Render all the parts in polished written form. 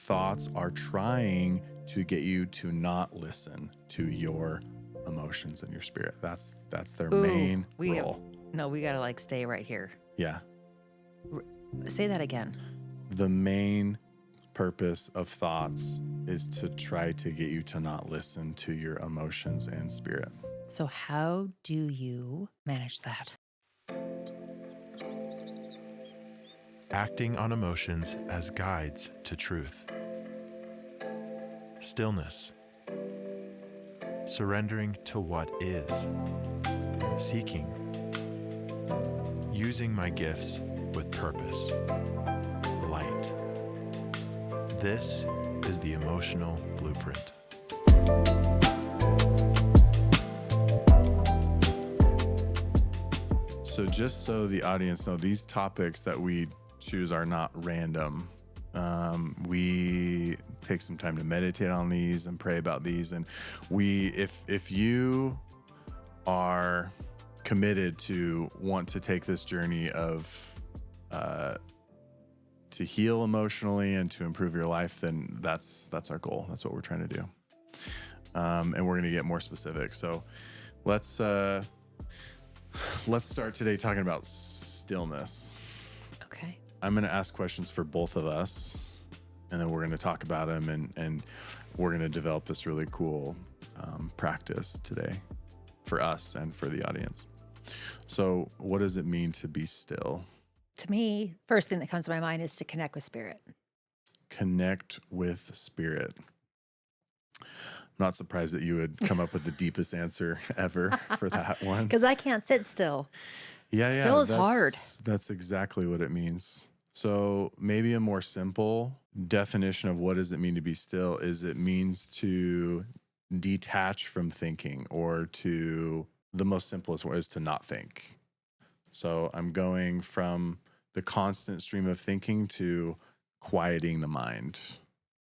thoughts are trying to get you to not listen to your emotions and your spirit. That's their main role. We got to like stay right here. Yeah. Say that again. The main purpose of thoughts is to try to get you to not listen to your emotions and spirit. So how do you manage that? Acting on emotions as guides to truth. Stillness. Surrendering to what is. Seeking. Using my gifts with purpose. Light. This is the emotional blueprint. So just so the audience know, these topics that we choose are not random. We take some time to meditate on these and pray about these. And if you are committed to want to take this journey of to heal emotionally and to improve your life, then that's our goal. That's what we're trying to do. And we're going to get more specific. So let's start today talking about stillness. Okay. I'm going to ask questions for both of us, and then we're going to talk about them, and we're going to develop this really cool practice today for us and for the audience. So what does it mean to be still? To me, first thing that comes to my mind is to connect with spirit. Connect with spirit. I'm not surprised that you would come up with the deepest answer ever for that one. Because I can't sit still. Yeah. Still is hard. That's exactly what it means. So maybe a more simple definition of what does it mean to be still is it means to detach from thinking, or to, the most simplest word is to not think. So I'm going from the constant stream of thinking to quieting the mind.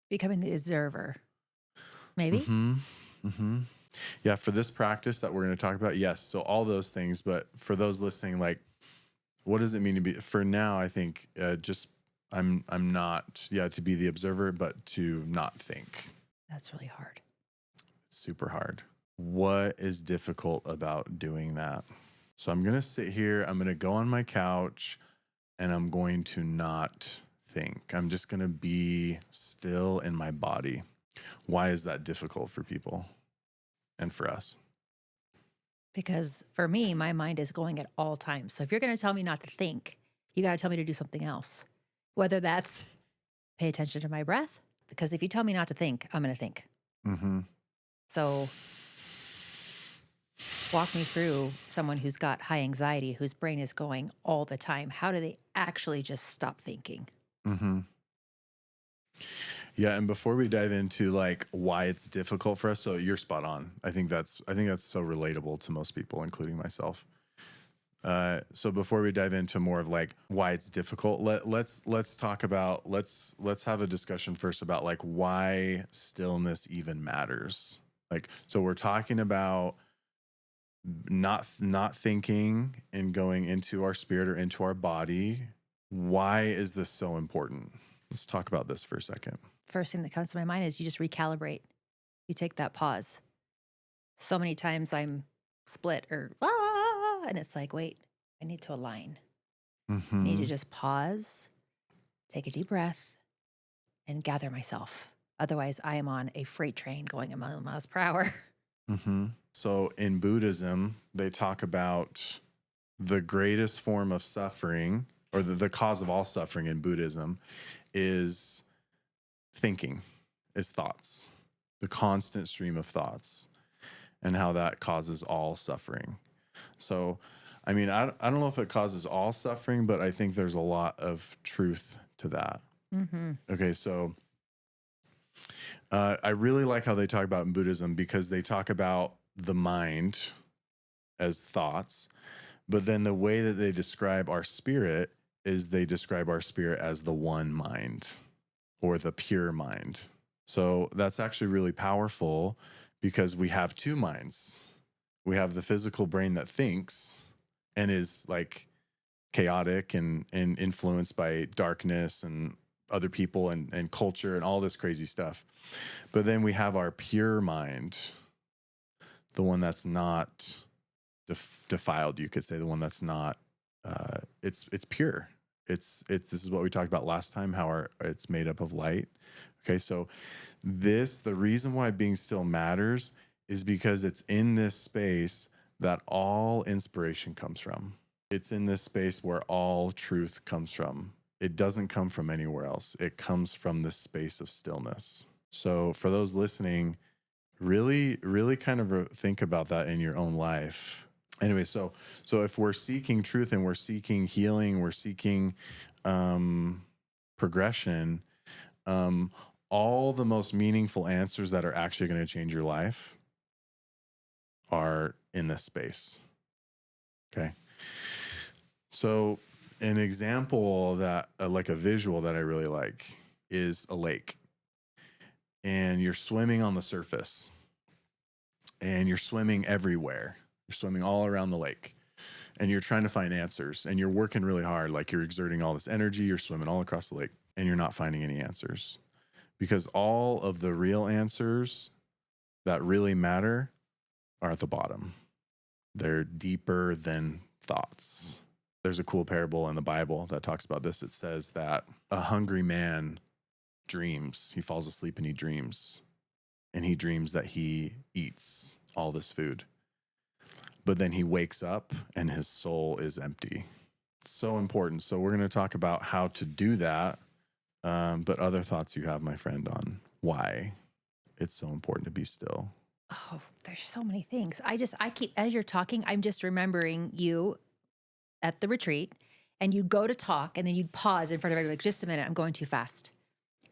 Becoming the observer, maybe? Mm-hmm. Yeah, for this practice that we're going to talk about, yes. So all those things, but for those listening, like, what does it mean to be, for now, I think I'm not, to be the observer, but to not think. That's really hard. It's super hard. What is difficult about doing that? So I'm going to sit here, I'm going to go on my couch, and I'm going to not think. I'm just going to be still in my body. Why is that difficult for people and for us? Because for me, my mind is going at all times. So if you're going to tell me not to think, you got to tell me to do something else. Whether that's pay attention to my breath, because if you tell me not to think, I'm going to think. Mm-hmm. So walk me through someone who's got high anxiety, whose brain is going all the time. How do they actually just stop thinking? Mm-hmm. Yeah, and before we dive into like why it's difficult for us, so you're spot on. I think that's so relatable to most people, including myself. So before we dive into more of like why it's difficult, let's talk about let's have a discussion first about like why stillness even matters. Like, so we're talking about not thinking and going into our spirit or into our body. Why is this so important? Let's talk about this for a second. First thing that comes to my mind is you just recalibrate. You take that pause. So many times I'm split or, and it's like, wait, I need to align. Mm-hmm. I need to just pause, take a deep breath, and gather myself. Otherwise, I am on a freight train going a million miles per hour. Mm-hmm. So in Buddhism, they talk about the greatest form of suffering, or the cause of all suffering in Buddhism, is thinking, is thoughts, the constant stream of thoughts, and how that causes all suffering. So, I mean, I don't know if it causes all suffering, but I think there's a lot of truth to that. Mm-hmm. Okay, so I really like how they talk about in Buddhism, because they talk about the mind as thoughts, but then the way that they describe our spirit is they describe our spirit as the one mind, or the pure mind. So that's actually really powerful, because we have two minds. We have the physical brain that thinks and is like chaotic and influenced by darkness and other people and culture and all this crazy stuff. But then we have our pure mind, the one that's not defiled, you could say, the one that's not, it's pure. This is what we talked about last time, how it's made up of light. Okay. So the reason why being still matters is because it's in this space that all inspiration comes from. It's in this space where all truth comes from. It doesn't come from anywhere else. It comes from this space of stillness. So for those listening, really, really kind of think about that in your own life. Anyway, so if we're seeking truth and we're seeking healing, we're seeking progression, all the most meaningful answers that are actually going to change your life are in this space. Okay. So an example that, like a visual that I really like, is a lake. And you're swimming on the surface. And you're swimming everywhere. You're swimming all around the lake. And you're trying to find answers. And you're working really hard. Like you're exerting all this energy. You're swimming all across the lake. And you're not finding any answers. Because all of the real answers that really matter are at the bottom. They're deeper than thoughts. There's a cool parable in the Bible that talks about this. It says that a hungry man dreams. He falls asleep and he dreams. And he dreams that he eats all this food. But then he wakes up and his soul is empty. It's so important. So we're going to talk about how to do that. But other thoughts you have, my friend, on why it's so important to be still. Oh, there's so many things. I keep, as you're talking, I'm just remembering you at the retreat, and you'd go to talk and then you'd pause in front of everybody, like, just a minute, I'm going too fast.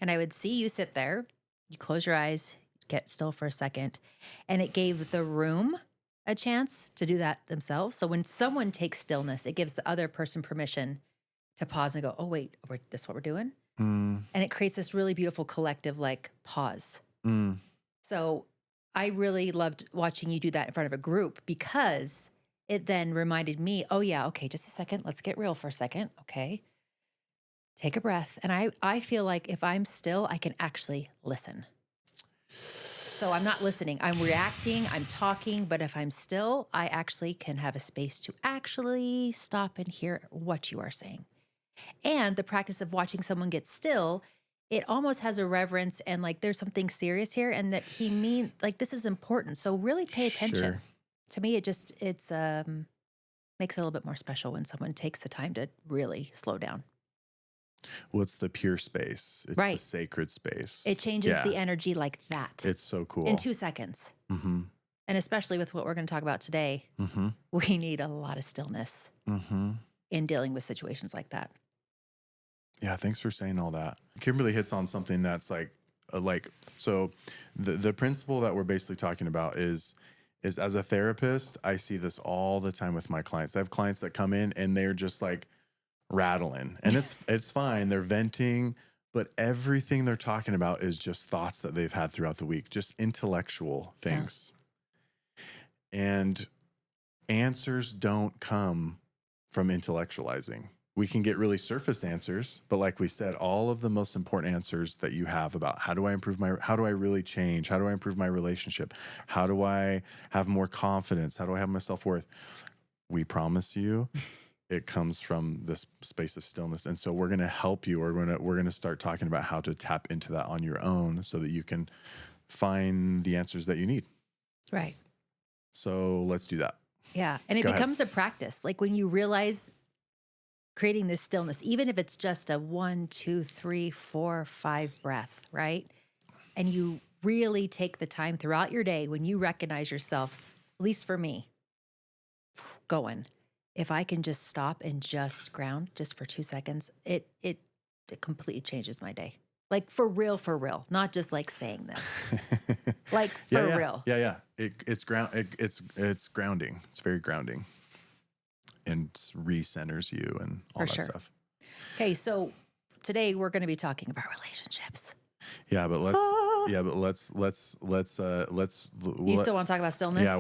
And I would see you sit there, you close your eyes, get still for a second. And it gave the room a chance to do that themselves. So when someone takes stillness, it gives the other person permission to pause and go, oh, wait, this is what we're doing? And it creates this really beautiful collective, like, pause. So I really loved watching you do that in front of a group, because it then reminded me, oh yeah, okay, just a second. Let's get real for a second. Okay. Take a breath. And I feel like if I'm still, I can actually listen. So I'm not listening. I'm reacting. I'm talking. But if I'm still, I actually can have a space to actually stop and hear what you are saying. And the practice of watching someone get still, it almost has a reverence and like there's something serious here, and that like this is important. So really pay attention. Sure. To me, it's makes it a little bit more special when someone takes the time to really slow down. Well, it's the pure space. It's the sacred space. It changes the energy like that. It's so cool. In 2 seconds. Mm-hmm. And especially with what we're going to talk about today, we need a lot of stillness in dealing with situations like that. Yeah, thanks for saying all that. Kimberly hits on something that's so the principle that we're basically talking about is as a therapist, I see this all the time with my clients. I have clients that come in and they're just like rattling, and it's fine. They're venting, but everything they're talking about is just thoughts that they've had throughout the week, just intellectual things. Yeah. And answers don't come from intellectualizing. We can get really surface answers, but like we said, all of the most important answers that you have about how do I really change? How do I improve my relationship? How do I have more confidence? How do I have my self-worth? We promise you it comes from this space of stillness. And so we're going to help you. We're going to start talking about how to tap into that on your own so that you can find the answers that you need. Right. So let's do that. Yeah. And it becomes a practice. Like when you realize creating this stillness, even if it's just a 1, 2, 3, 4, 5 breath, right? And you really take the time throughout your day when you recognize yourself, at least for me, going, if I can just stop and just ground just for 2 seconds, it completely changes my day. Like for real, not just like saying this, like for real. Yeah. It's grounding. It's very grounding. And recenters you and all that stuff. Okay, so today we're going to be talking about relationships. Yeah, but let's. You still want to talk about stillness? Yeah,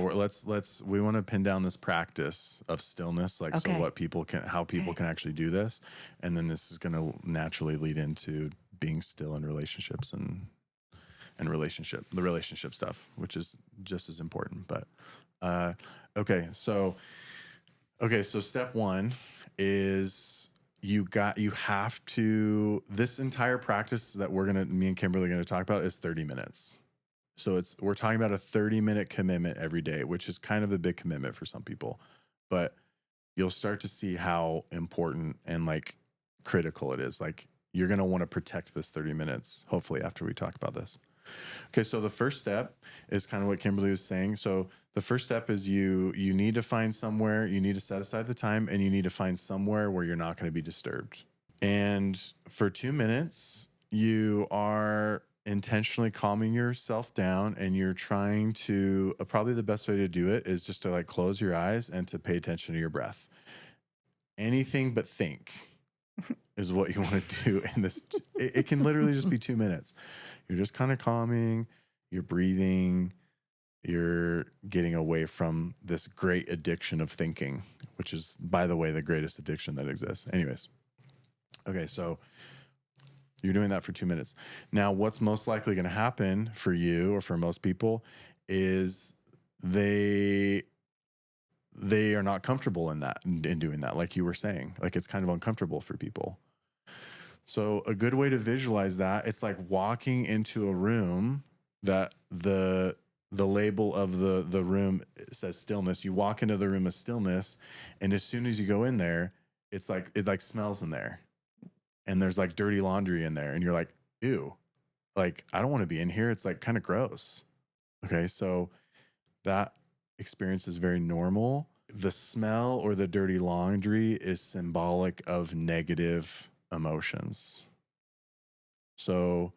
we want to pin down this practice of stillness, so how people can actually do this, and then this is going to naturally lead into being still in relationships and the relationship stuff, which is just as important. But okay, so step one is you have to, this entire practice that me and Kimberly are gonna talk about is 30 minutes. So we're talking about a 30-minute commitment every day, which is kind of a big commitment for some people, but you'll start to see how important and like critical it is. Like you're going to want to protect this 30 minutes, hopefully after we talk about this. Okay. So the first step is kind of what Kimberly was saying. So the first step is you need to find somewhere, you need to set aside the time, and you need to find somewhere where you're not going to be disturbed. And for 2 minutes, you are intentionally calming yourself down, and you're trying to, probably the best way to do it is just to like close your eyes and to pay attention to your breath. Anything but think is what you want to do in this. It can literally just be 2 minutes. You're just kind of calming, you're breathing, you're getting away from this great addiction of thinking, which is, by the way, the greatest addiction that exists. Anyways. Okay. So you're doing that for 2 minutes. Now, what's most likely going to happen for you or for most people is they are not comfortable in doing that. Like you were saying, like it's kind of uncomfortable for people. So a good way to visualize that, it's like walking into a room that the label of the room says stillness. You walk into the room of stillness, and as soon as you go in there, it smells in there. And there's like dirty laundry in there, and you're like, ew, like I don't want to be in here. It's like kind of gross. Okay. So that experience is very normal. The smell or the dirty laundry is symbolic of negative emotions. So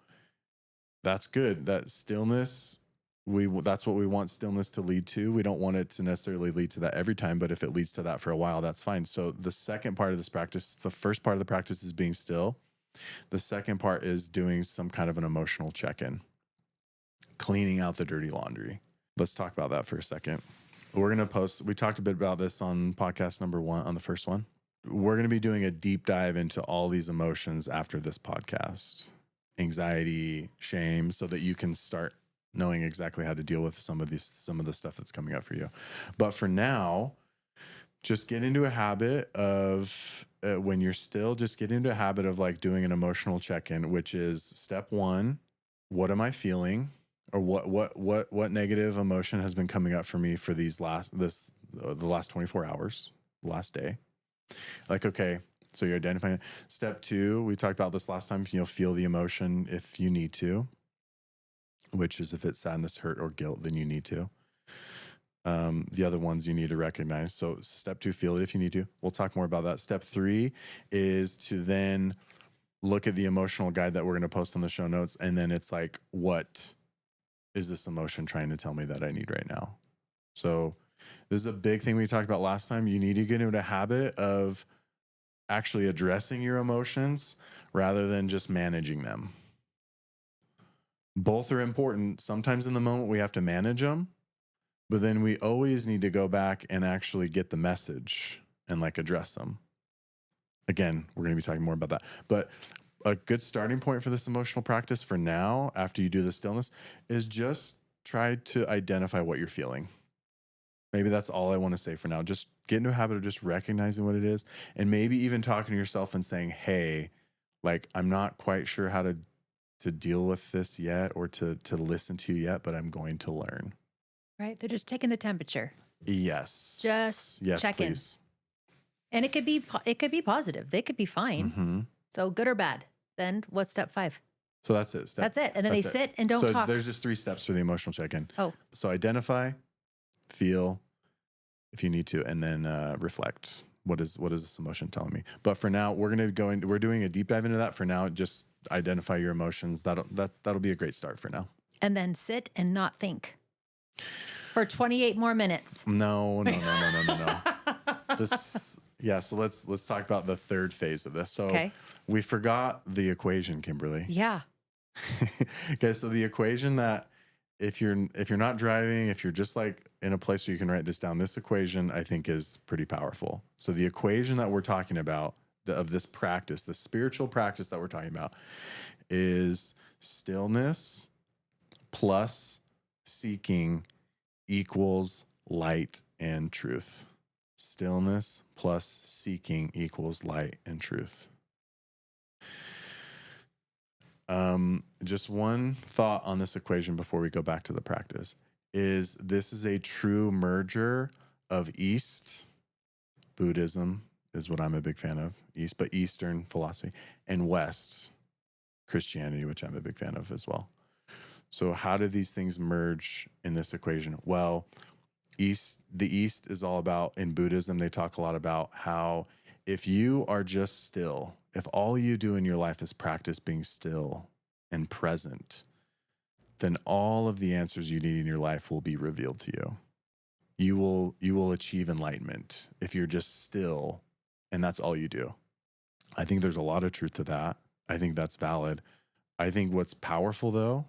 that's good. That stillness, that's what we want stillness to lead to. We don't want it to necessarily lead to that every time, but if it leads to that for a while, that's fine. So the second part of this practice, the first part of the practice is being still. The second part is doing some kind of an emotional check-in, cleaning out the dirty laundry. Let's talk about that for a second. We're going to post, we talked a bit about this on podcast number 1, on the first one. We're going to be doing a deep dive into all these emotions after this podcast, anxiety, shame, so that you can start knowing exactly how to deal with some of the stuff that's coming up for you. But for now, just get into a habit of when you're still, just get into a habit of like doing an emotional check-in, which is step 1. What am I feeling? Or what negative emotion has been coming up for me for the last 24 hours, last day? Like, okay, so you're identifying it. Step 2, we talked about this last time. You'll feel the emotion if you need to, which is if it's sadness, hurt, or guilt, then you need to. The other ones you need to recognize. So step 2, feel it if you need to. We'll talk more about that. Step 3 is to then look at the emotional guide that we're going to post on the show notes. And then it's like, what is this emotion trying to tell me that I need right now? So this is a big thing we talked about last time. You need to get into a habit of actually addressing your emotions rather than just managing them. Both are important. Sometimes in the moment we have to manage them, but then we always need to go back and actually get the message and like address them. Again, we're going to be talking more about that. But a good starting point for this emotional practice for now, after you do the stillness, is just try to identify what you're feeling. Maybe that's all I want to say for now. Just get into a habit of just recognizing what it is, and maybe even talking to yourself and saying, hey, like, I'm not quite sure how to deal with this yet, or to listen to you yet, but I'm going to learn. Right. They're just taking the temperature. Yes. Just check please. In. And it could be positive. They could be fine. Mm-hmm. So good or bad. Then what's step 5? So that's it. That's it. And then they sit and don't talk. So there's just 3 steps for the emotional check-in. Oh. So identify, feel if you need to, and then reflect. What is this emotion telling me? But for now, we're doing a deep dive into that. For now, just identify your emotions. That'll be a great start for now. And then sit and not think for 28 more minutes. No. So let's talk about the third phase of this. So okay. We forgot the equation, Kimberly. Yeah. Okay, so the equation that if you're not driving, if you're just like in a place where you can write this down, this equation I think is pretty powerful. So the equation that we're talking about of this practice, the spiritual practice that we're talking about, is stillness plus seeking equals light and truth. Stillness plus seeking equals light and truth. Just one thought on this equation before we go back to the practice is this is a true merger of East Buddhism is what I'm a big fan of, East, but Eastern philosophy, and West Christianity, which I'm a big fan of as well. So how do these things merge in this equation? Well, the East is all about, in Buddhism, they talk a lot about how if you are just still, if all you do in your life is practice being still and present, then all of the answers you need in your life will be revealed to you. You will achieve enlightenment if you're just still and that's all you do. I think there's a lot of truth to that. I think that's valid. I think what's powerful though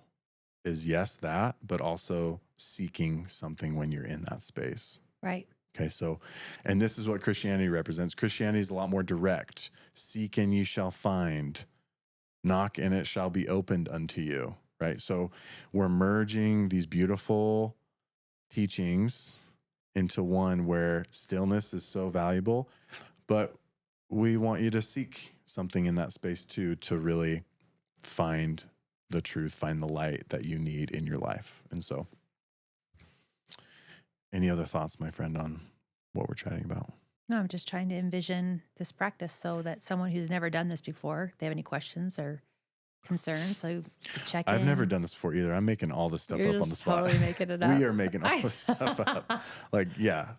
is yes, that, but also seeking something when you're in that space. Right. Okay, so, and this is what Christianity represents. Christianity is a lot more direct. Seek and you shall find. Knock and it shall be opened unto you, right? So we're merging these beautiful teachings into one where stillness is so valuable, but we want you to seek something in that space too, to really find the truth, find the light that you need in your life. And so, any other thoughts, my friend, on what we're chatting about? No, I'm just trying to envision this practice so that someone who's never done this before, they have any questions or concerns, so you check in. I've never done this before either. I'm making all this stuff You're up on the just spot. totally making it up. We are making all this stuff up. Like, yeah.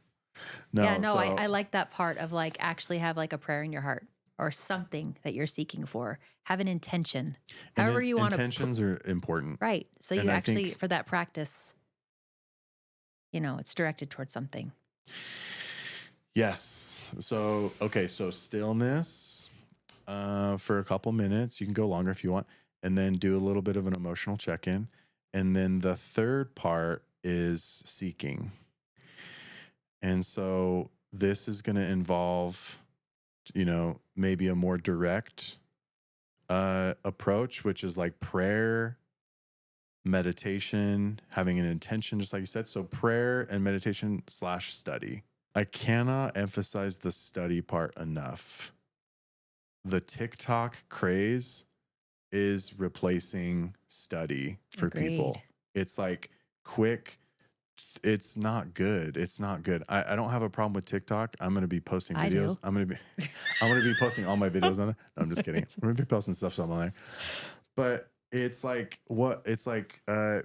No, yeah, no, so, I like that part of like actually have like a prayer in your heart or something that you're seeking for. Have an intention. However you want to. Intentions are important. Right. So you And I actually, think, for that practice, it's directed towards something. yes. So, okay. So stillness for a couple minutes. You can go longer if you want. And then do a little bit of an emotional check-in. And then the third part is seeking. And so this is going to involve, maybe a more direct approach, which is like prayer, meditation, having an intention, just like you said. So prayer and meditation / study. I cannot emphasize the study part enough. The TikTok craze is replacing study for Agreed. people. It's like quick. It's not good. It's not good. I don't have a problem with TikTok. I'm going to be posting videos. I'm going to be posting all my videos on there. No, I'm just kidding. I'm going to be posting stuff on there. But it's like the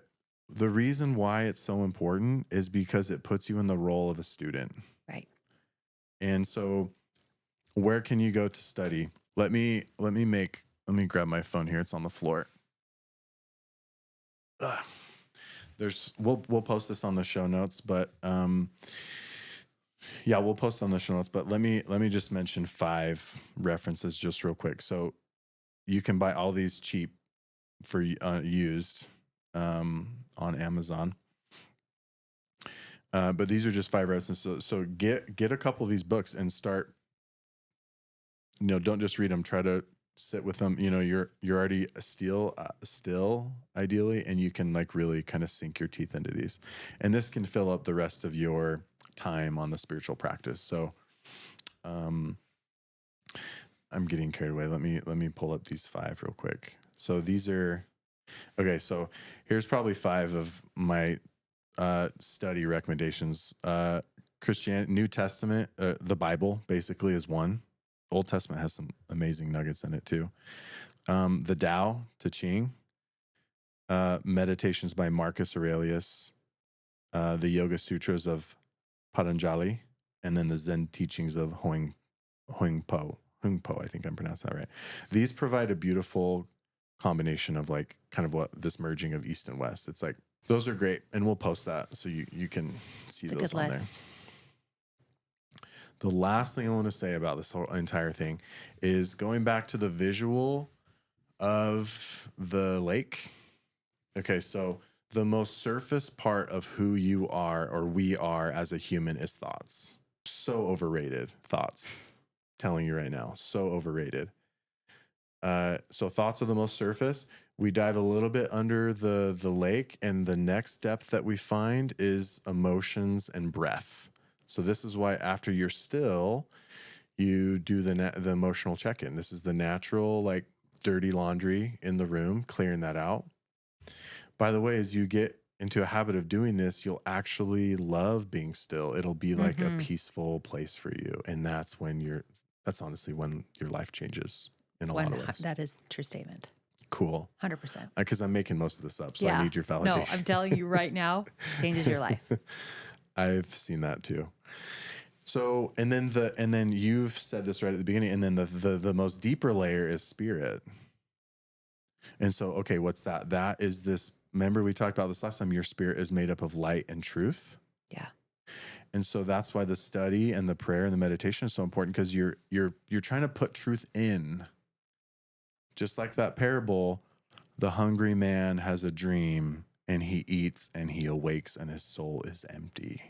reason why it's so important is because it puts you in the role of a student. Right. And so where can you go to study? Let me grab my phone here. It's on the floor. We'll post this on the show notes, but we'll post on the show notes. But let me just mention 5 references just real quick. So you can buy all these cheap for used on Amazon. But these are just 5 references. So get a couple of these books and start. Don't just read them. Try to sit with them. You're already still ideally, and you can like really kind of sink your teeth into these, and this can fill up the rest of your time on the spiritual practice. So I'm getting carried away. Let me pull up these 5 real quick. So these are okay. So here's probably 5 of my study recommendations. Christianity, New Testament, the Bible basically is one. Old Testament has some amazing nuggets in it too. The Tao Te Ching, Meditations by Marcus Aurelius, the Yoga Sutras of Patanjali, and then the Zen teachings of Huang Po. I think I'm pronouncing that right. These provide a beautiful combination of like kind of what this merging of East and West. It's like, those are great. And we'll post that so you can see those on there. The last thing I want to say about this whole entire thing is going back to the visual of the lake. Okay, so the most surface part of who you are or we are as a human is thoughts. So overrated thoughts. Telling you right now, so overrated. So thoughts are the most surface. We dive a little bit under the lake, and the next depth that we find is emotions and breath. So this is why after you're still, you do the emotional check-in. This is the natural, like, dirty laundry in the room, clearing that out. By the way, as you get into a habit of doing this, you'll actually love being still. It'll be like a peaceful place for you. And that's honestly when your life changes in a lot of ways. That is a true statement. Cool. 100%. Because I'm making most of this up, so I need your validation. No, I'm telling you right now, changes your life. I've seen that too. So, and then you've said this right at the beginning, and then the most deeper layer is spirit. And so, okay, what's that? That is this, remember we talked about this last time, your spirit is made up of light and truth. Yeah. And so that's why the study and the prayer and the meditation is so important, because you're trying to put truth in. Just like that parable, the hungry man has a dream and he eats and he awakes and his soul is empty.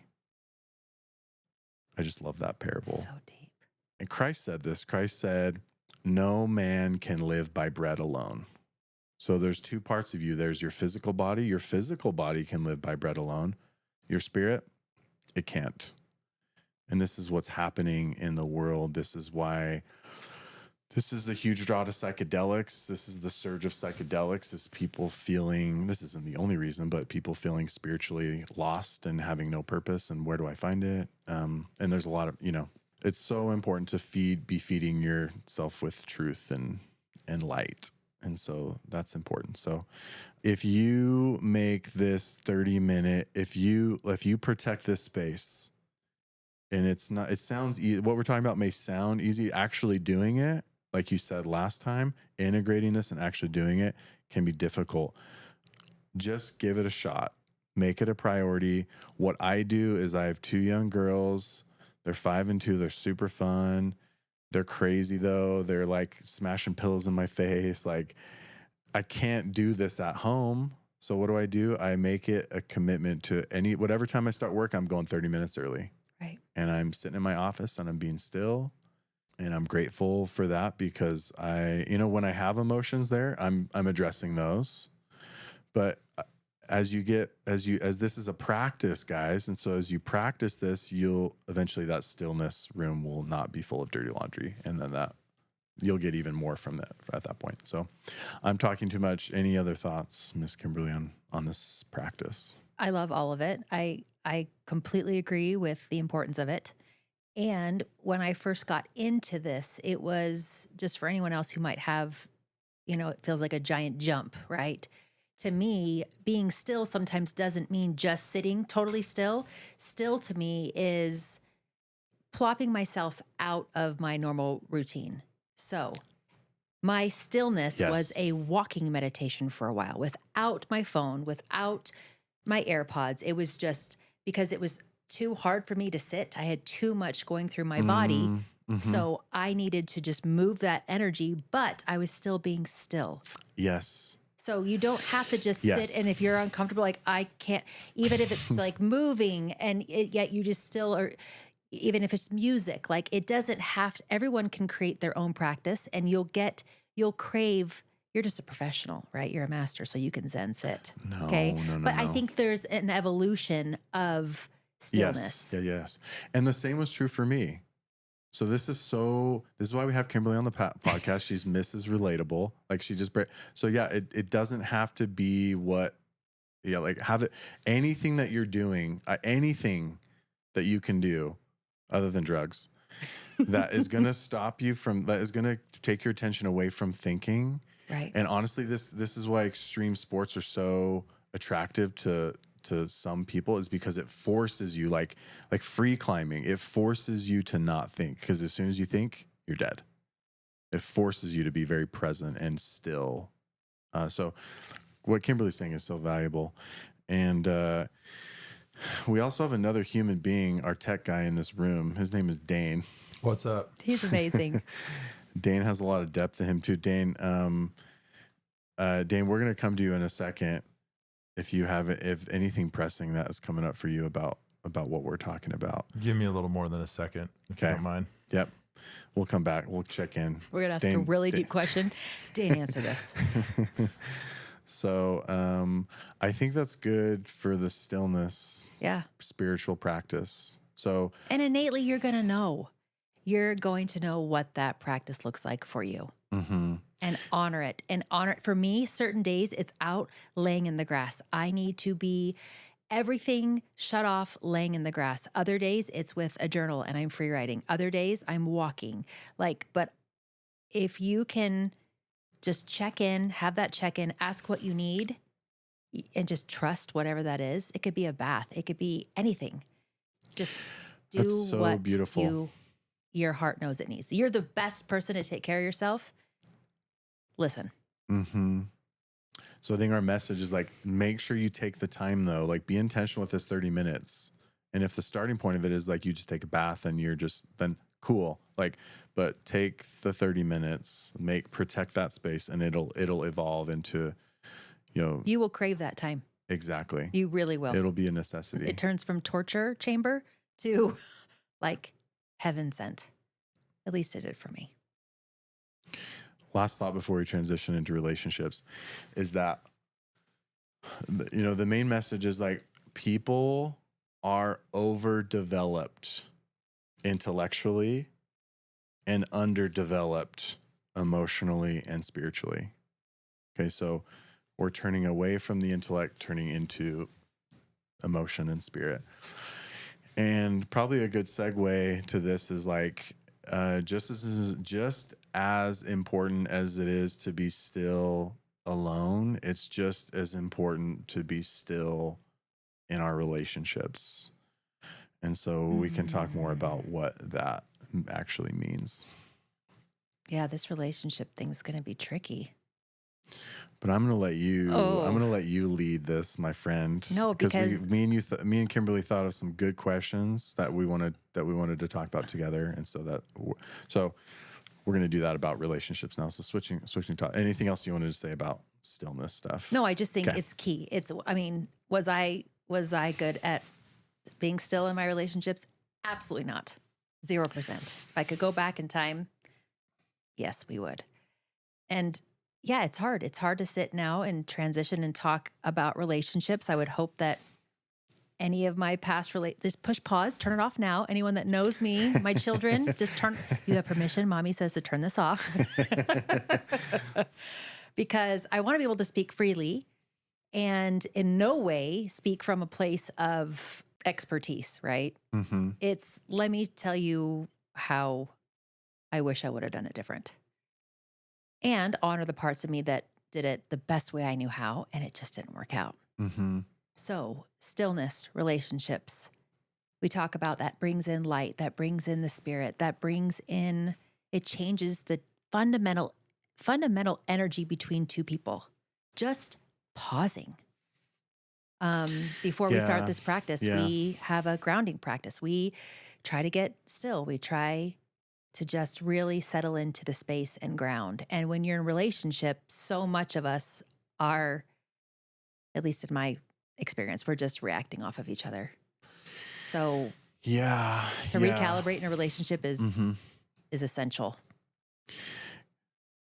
I just love that parable. So deep. And Christ said this. Christ said, no man can live by bread alone. So there's two parts of you. There's your physical body. Your physical body can live by bread alone. Your spirit, it can't. And this is what's happening in the world. This is why this is a huge draw to psychedelics. This is the surge of psychedelics, is people feeling, this isn't the only reason, but people feeling spiritually lost and having no purpose. And where do I find it? And there's a lot of, it's so important to be feeding yourself with truth and light. And so that's important. So if you make this 30-minute, if you protect this space, and it sounds easy, what we're talking about may sound easy, actually doing it, like you said last time, integrating this and actually doing it can be difficult. Just give it a shot. Make it a priority. What I do is I have 2 young girls. They're 5 and 2. They're super fun. They're crazy though. They're like smashing pillows in my face. Like, I can't do this at home. So what do? I make it a commitment to whatever time I start work, I'm going 30 minutes early. Right. And I'm sitting in my office and I'm being still. And I'm grateful for that, because when I have emotions there, I'm addressing those. But as this is a practice, guys. And so as you practice this, eventually that stillness room will not be full of dirty laundry. And then you'll get even more from that at that point. So I'm talking too much. Any other thoughts, Miss Kimberly, on this practice? I love all of it. I completely agree with the importance of it. And when I first got into this, it was just for anyone else who might have, it feels like a giant jump, right? To me, being still sometimes doesn't mean just sitting totally still. Still to me is plopping myself out of my normal routine. So my stillness was a walking meditation for a while, without my phone, without my AirPods. It was just because it was too hard for me to sit. I had too much going through my body. Mm-hmm. So I needed to just move that energy, but I was still being still. Yes. So you don't have to just sit. And if you're uncomfortable, like I can't, even if it's like moving and yet you just still are, even if it's music, like it doesn't have to, everyone can create their own practice, and you'll crave, you're just a professional, right? You're a master, so you can Zen sit. No, okay. No. But I think there's an evolution of stillness. Yes. And the same was true for me. So this is why we have Kimberly on the podcast. She's Mrs. Relatable. Like so yeah, it doesn't have to be have it, anything that you're doing, anything that you can do other than drugs, that is going to stop you that is going to take your attention away from thinking. Right. And honestly, this is why extreme sports are so attractive to some people, is because it forces you, like free climbing, it forces you to not think, because as soon as you think, you're dead. It forces you to be very present and still. So what Kimberly's saying is so valuable. And we also have another human being, our tech guy in this room. His name is Dane. What's up? He's amazing. Dane has a lot of depth to him too. Dane, we're going to come to you in a second. If anything pressing that is coming up for you about what we're talking about. Give me a little more than a second, if you don't mind. Yep. We'll come back. We'll check in. We're going to ask a really deep question. Dane, answer this. So I think that's good for the stillness spiritual practice. So, and innately, you're going to know. You're going to know what that practice looks like for you. And honor it. And honor it. For me, certain days, it's out laying in the grass. I need to be everything shut off, laying in the grass. Other days, it's with a journal and I'm free writing. Other days, I'm walking. But if you can just check in, have that check in, ask what you need, and just trust whatever that is. It could be a bath. It could be anything. Just do that's so what beautiful. Your heart knows it needs. You're the best person to take care of yourself. Listen. So I think our message is like, make sure you take the time though, like be intentional with this 30 minutes. And if the starting point of it is like, you just take a bath and you're just then cool, like, but take the 30 minutes, protect that space, and it'll evolve into, you will crave that time. Exactly. You really will. It'll be a necessity. It turns from torture chamber to like heaven sent. At least it did for me. Last thought before we transition into relationships is that, the main message is like, people are overdeveloped intellectually and underdeveloped emotionally and spiritually. Okay, so we're turning away from the intellect, turning into emotion and spirit. And probably a good segue to this is like, just as important as it is to be still alone, it's just as important to be still in our relationships. And so we can talk more about what that actually means. Yeah, this relationship thing's going to be tricky. But I'm going to let you lead this, my friend. No, because me and Kimberly thought of some good questions that we wanted to talk about together. And so we're going to do that about relationships now. So switching to anything else you wanted to say about stillness stuff? No, I just think it's key. Was I good at being still in my relationships? Absolutely not. 0%. If I could go back in time, yes, we would. And yeah, it's hard. It's hard to sit now and transition and talk about relationships. I would hope that any of my past just push pause, turn it off now. Anyone that knows me, my children, just you have permission. Mommy says to turn this off. Because I want to be able to speak freely and in no way speak from a place of expertise, right? It's, let me tell you how I wish I would have done it different. And honor the parts of me that did it the best way I knew how, and it just didn't work out. So stillness, relationships, we talk about that brings in light, that brings in the spirit, it changes the fundamental energy between two people. Just pausing. Before we start this practice, we have a grounding practice. We try to get still. We try to just really settle into the space and ground. And when you're in a relationship, so much of us are, at least in my experience, we're just reacting off of each other. So recalibrate in a relationship is essential.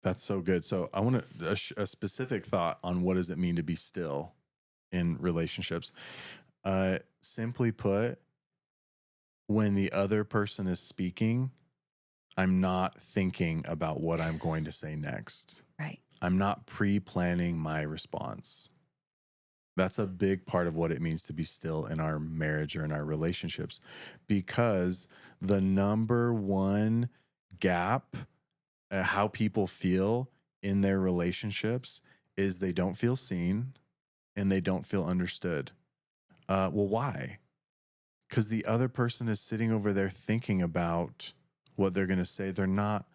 That's so good. So I want a specific thought on what does it mean to be still in relationships. Simply put, when the other person is speaking, I'm not thinking about what I'm going to say next. Right. I'm not pre-planning my response. That's a big part of what it means to be still in our marriage or in our relationships, because the number one gap how people feel in their relationships is they don't feel seen and they don't feel understood. Well, why? Because the other person is sitting over there thinking about what they're going to say. They're not,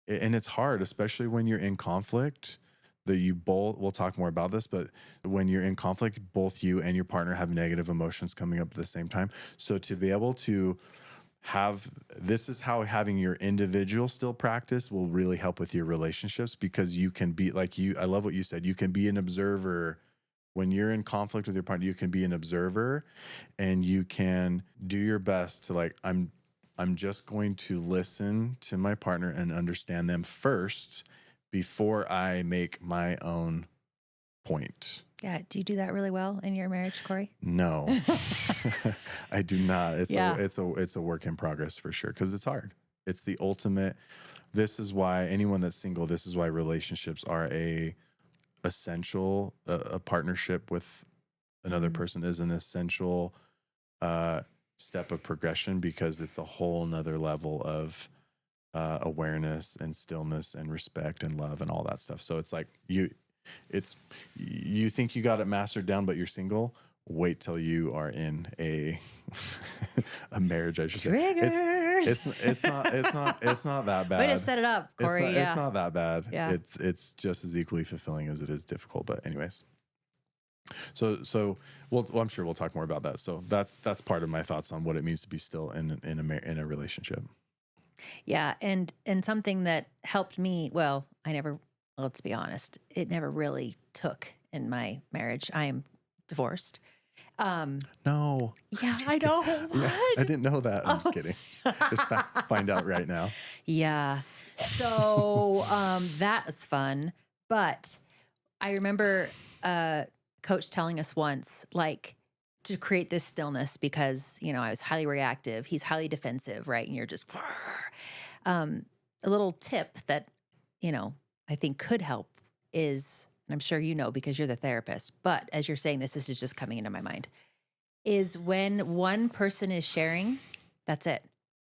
and it's hard, especially when you're in conflict, we'll talk more about this, but when you're in conflict, both you and your partner have negative emotions coming up at the same time. So to be able to this is how having your individual still practice will really help with your relationships, because you can be I love what you said, you can be an observer. When you're in conflict with your partner, you can be an observer and you can do your best to I'm just going to listen to my partner and understand them first before I make my own point. Yeah. Do you do that really well in your marriage, Corey? No, I do not. Yeah. It's a work in progress for sure. 'Cause it's hard. It's the ultimate. This is why anyone that's single, this is why relationships are a partnership with another person is an essential, step of progression, because it's a whole nother level of, awareness and stillness and respect and love and all that stuff. So it's like you think you got it mastered down, but you're single. Wait till you are in a marriage, I should say. It's not that bad. Way to set it up, Corey. It's not that bad. Yeah. It's just as equally fulfilling as it is difficult. But anyways, so I'm sure we'll talk more about that. So that's part of my thoughts on what it means to be still in a relationship. Yeah. And something that helped me, let's be honest, it never really took in my marriage. I am divorced. No. Yeah, I know. Yeah, I didn't know that. I'm just kidding. Just find out right now. Yeah. So that was fun. But I remember Coach telling us once, like, to create this stillness, because, I was highly reactive. He's highly defensive, right? And you're just a little tip that, I think could help is, and I'm sure because you're the therapist, but as you're saying this is just coming into my mind, is when one person is sharing, that's it.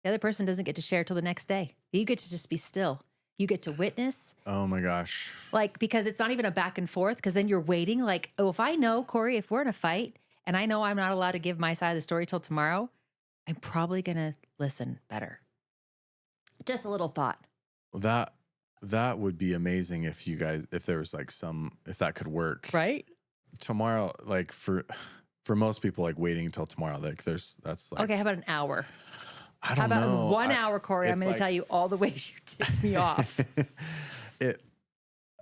The other person doesn't get to share till the next day. You get to just be still. You get to witness. Oh my gosh. Like, because it's not even a back and forth, because then you're waiting like, oh, if I know, Corey, if we're in a fight and I know I'm not allowed to give my side of the story till tomorrow, I'm probably going to listen better. Just a little thought. That would be amazing if there was like if that could work. Right? Tomorrow, like for most people, like waiting until tomorrow, like that's like. Okay, how about an hour? I don't know. How about in 1 hour, Corey? I'm going to tell you all the ways you ticked me off.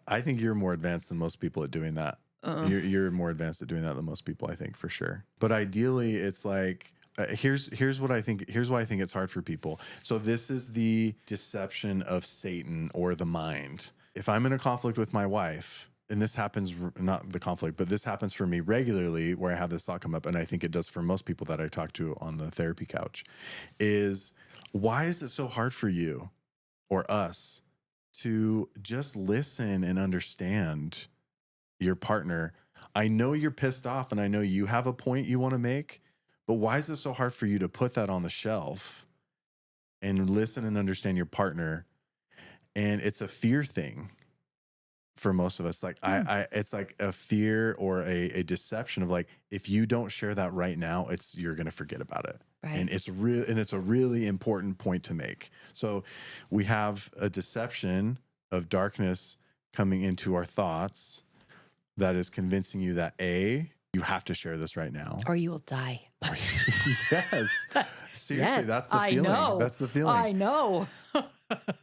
I think you're more advanced than most people at doing that. You're more advanced at doing that than most people, I think, for sure. But ideally, it's like, here's what I think. Here's why I think it's hard for people. So this is the deception of Satan or the mind. If I'm in a conflict with my wife, and this happens, not the conflict, but this happens for me regularly, where I have this thought come up, and I think it does for most people that I talk to on the therapy couch, is why is it so hard for you or us to just listen and understand your partner? I know you're pissed off, and I know you have a point you want to make, but why is it so hard for you to put that on the shelf and listen and understand your partner? And it's a fear thing for most of us. Like it's like a fear or a deception of like, if you don't share that right now, you're going to forget about it. Right. And it's a really important point to make. So we have a deception of darkness coming into our thoughts that is convincing you that you have to share this right now, or you will die. Yes. Seriously, yes, that's the feeling. I know. That's the feeling. I know.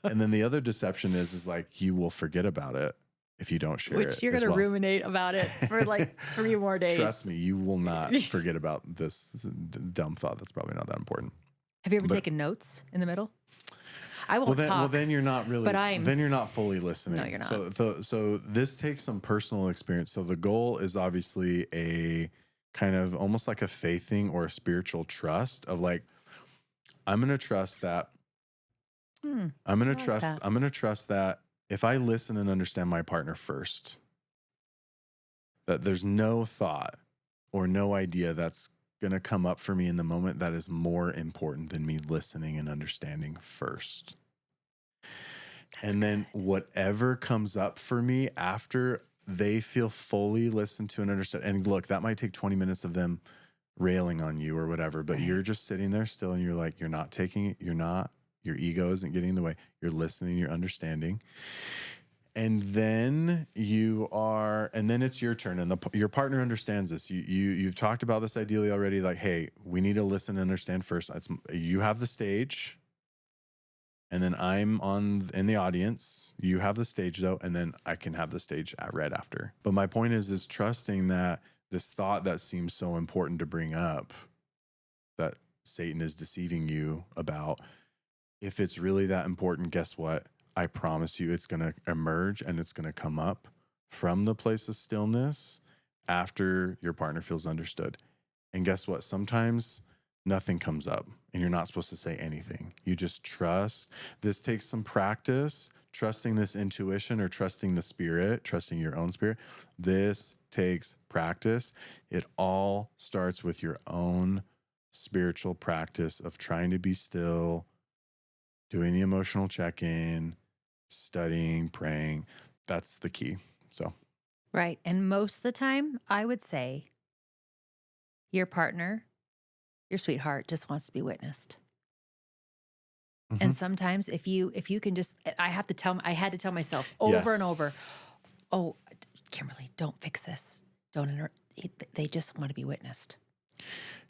And then the other deception is like, you will forget about it if you don't share it. Which you're going to ruminate about it for like 3 more days. Trust me, you will not forget about this dumb thought that's probably not that important. Have you ever taken notes in the middle? I won't talk. Well, then you're not really. Then you're not fully listening. No, you're not. So this takes some personal experience. So the goal is obviously a kind of almost like a faith thing or a spiritual trust of like, I'm going to trust that. I'm going to trust that if I listen and understand my partner first, that there's no thought or no idea that's going to come up for me in the moment that is more important than me listening and understanding first. And then whatever comes up for me after they feel fully listened to and understood. And look, that might take 20 minutes of them railing on you or whatever, but you're just sitting there still and you're like, you're not taking it. Your ego isn't getting in the way. You're listening, you're understanding. And then it's your turn, and your partner understands this. You've talked about this ideally already. Like, hey, we need to listen and understand first. You have the stage, and then I'm in the audience. You have the stage though, and then I can have the stage right after. But my point is trusting that this thought that seems so important to bring up, that Satan is deceiving you about, if it's really that important, guess what? I promise you it's going to emerge and it's going to come up from the place of stillness after your partner feels understood. And guess what? Sometimes nothing comes up and you're not supposed to say anything. You just trust. This takes some practice, trusting this intuition or trusting the spirit, trusting your own spirit. This takes practice. It all starts with your own spiritual practice of trying to be still, doing the emotional check-in, studying, praying. That's the key. So, Right. And most of the time, I would say your partner, your sweetheart, just wants to be witnessed. And sometimes if you can just, I had to tell myself over and over, oh, Kimberly, don't fix this. They just want to be witnessed.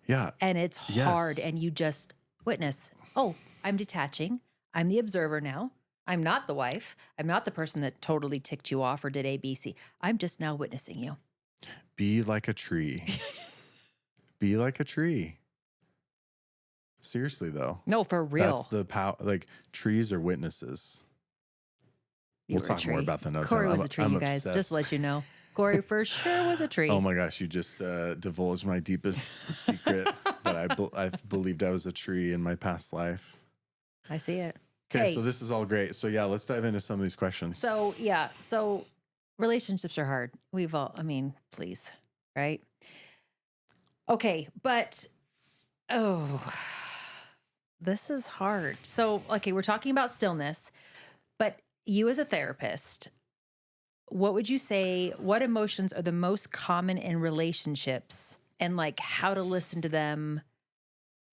Yeah. And it's hard. And you just witness, oh, I'm detaching. I'm the observer now. I'm not the wife. I'm not the person that totally ticked you off or did A, B, C. I'm just now witnessing you. Be like a tree. Be like a tree. Seriously, though. No, for real. That's the power. Like, trees are witnesses. We'll talk more about that another Corey time. was a tree, you guys. Obsessed. Just to let you know. Corey for sure was a tree. Oh my gosh, you just divulged my deepest secret that I believed I was a tree in my past life. I see it. Okay, so this is all great. So yeah, let's dive into some of these questions. So yeah, so relationships are hard. Please, right? Okay, but this is hard. So, okay, we're talking about stillness, but you as a therapist, what would you say, what emotions are the most common in relationships and like how to listen to them?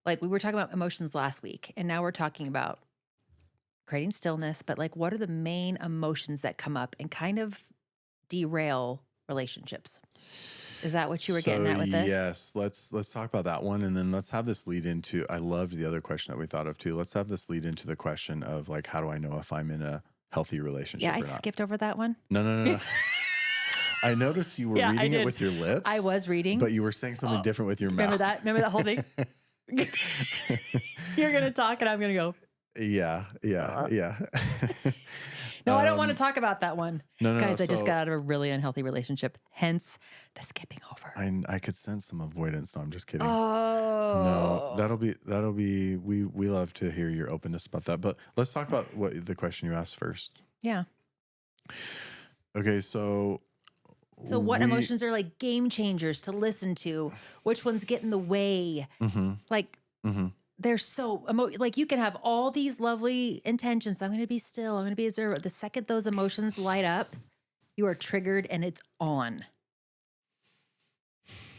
Like we were talking about emotions last week and now we're talking about creating stillness, but like what are the main emotions that come up and kind of derail relationships? Is that what you were getting at with this? Yes, let's talk about that one, and then let's have this lead into, I loved the other question that we thought of too. Let's have this lead into the question of like, how do I know if I'm in a healthy relationship Yeah, or I not? skipped over that one. No. I noticed you were reading it with your lips. I was reading. But you were saying something different with your Remember mouth. Remember that whole thing? You're going to talk and I'm going to go. Yeah. No, I don't want to talk about that one. No, Guys, I just got out of a really unhealthy relationship. Hence the skipping over. I could sense some avoidance. No, I'm just kidding. Oh. No, that'll be, we love to hear your openness about that. But let's talk about what the question you asked first. Yeah. Okay, so what emotions are like game changers to listen to? Which ones get in the way? Like, they're so like you can have all these lovely intentions. I'm going to be still. I'm going to be observant. The second those emotions light up, you are triggered and it's on.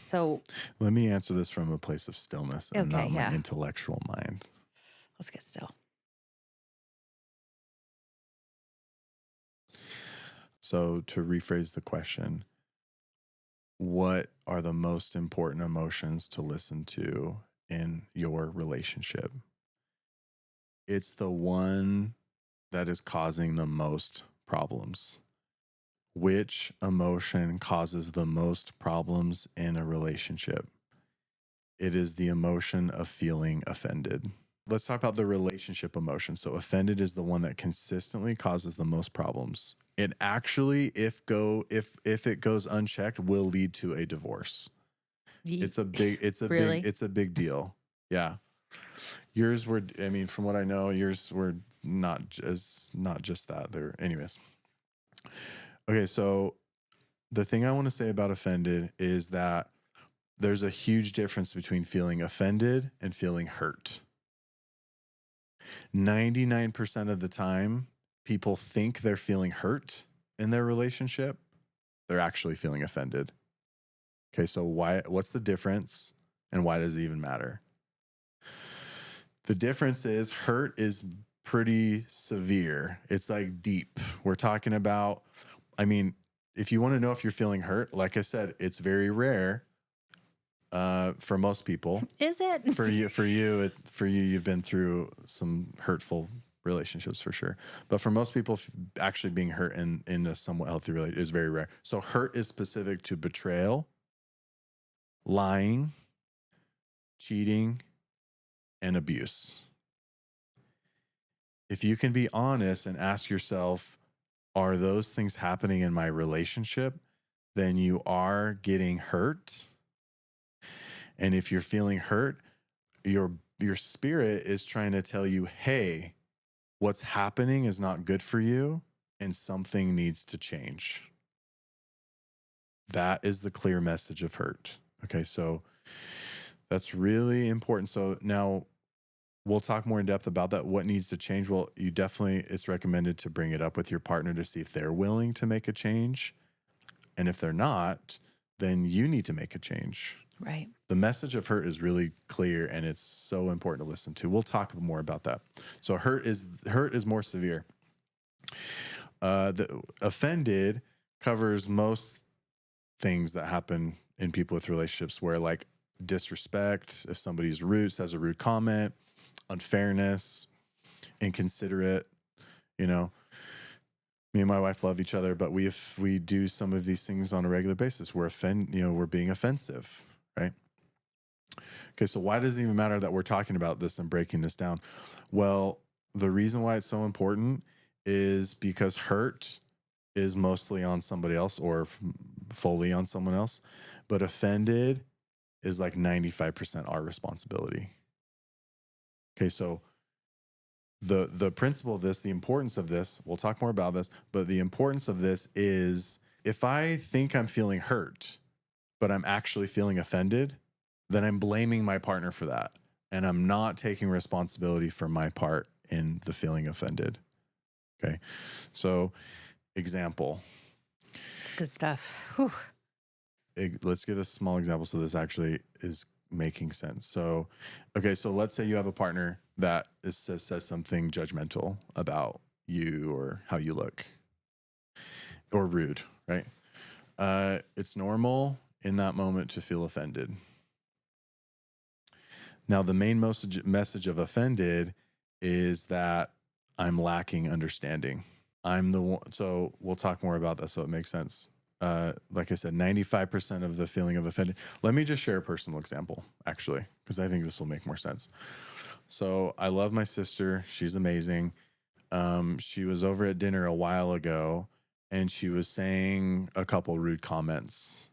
So let me answer this from a place of stillness and not my yeah. intellectual mind. Let's get still. So to rephrase the question, what are the most important emotions to listen to in your relationship? It's the one that is causing the most problems. Which emotion causes the most problems in a relationship? It is the emotion of feeling offended. Let's talk about the relationship emotion. So offended is the one that consistently causes the most problems. It actually, if it goes unchecked, will lead to a divorce. It's a big deal. Yeah. Yours were, from what I know, yours were not just that. Anyways. Okay, so the thing I want to say about offended is that there's a huge difference between feeling offended and feeling hurt. 99% of the time, people think they're feeling hurt in their relationship. They're actually feeling offended. Okay, so what's the difference and why does it even matter? The difference is hurt is pretty severe. It's like deep. We're talking about, if you want to know if you're feeling hurt, like I said, it's very rare for most people. Is it? For you, you've been through some hurtful relationships for sure. But for most people, actually being hurt in a somewhat healthy relationship is very rare. So hurt is specific to betrayal, lying, cheating, and abuse. If you can be honest and ask yourself, are those things happening in my relationship? Then you are getting hurt. And if you're feeling hurt, your spirit is trying to tell you, hey, what's happening is not good for you and something needs to change. That is the clear message of hurt. Okay, so that's really important. So now we'll talk more in depth about that. What needs to change? Well, it's recommended to bring it up with your partner to see if they're willing to make a change. And if they're not, then you need to make a change. Right. The message of hurt is really clear and it's so important to listen to. We'll talk more about that. So hurt is more severe. The offended covers most things that happen in people with relationships, where like disrespect, if somebody's rude, says a rude comment, unfairness, inconsiderate, me and my wife love each other, but if we do some of these things on a regular basis, we're being offensive, right? Okay, so why does it even matter that we're talking about this and breaking this down? Well, the reason why it's so important is because hurt is mostly on somebody else or fully on someone else, but offended is like 95% our responsibility. Okay, so the principle of this, the importance of this, we'll talk more about this, but the importance of this is if I think I'm feeling hurt, but I'm actually feeling offended, then I'm blaming my partner for that. And I'm not taking responsibility for my part in the feeling offended. Okay. So example. It's good stuff. Whew. Let's give a small example so this actually is making sense. So, okay, so let's say you have a partner that says something judgmental about you or how you look or rude, right? It's normal in that moment to feel offended. Now, the main message of offended is that I'm lacking understanding. I'm the one. So we'll talk more about this so it makes sense. Like I said, 95% of the feeling of offended. Let me just share a personal example, actually, because I think this will make more sense. So I love my sister. She's amazing. She was over at dinner a while ago, and she was saying a couple rude comments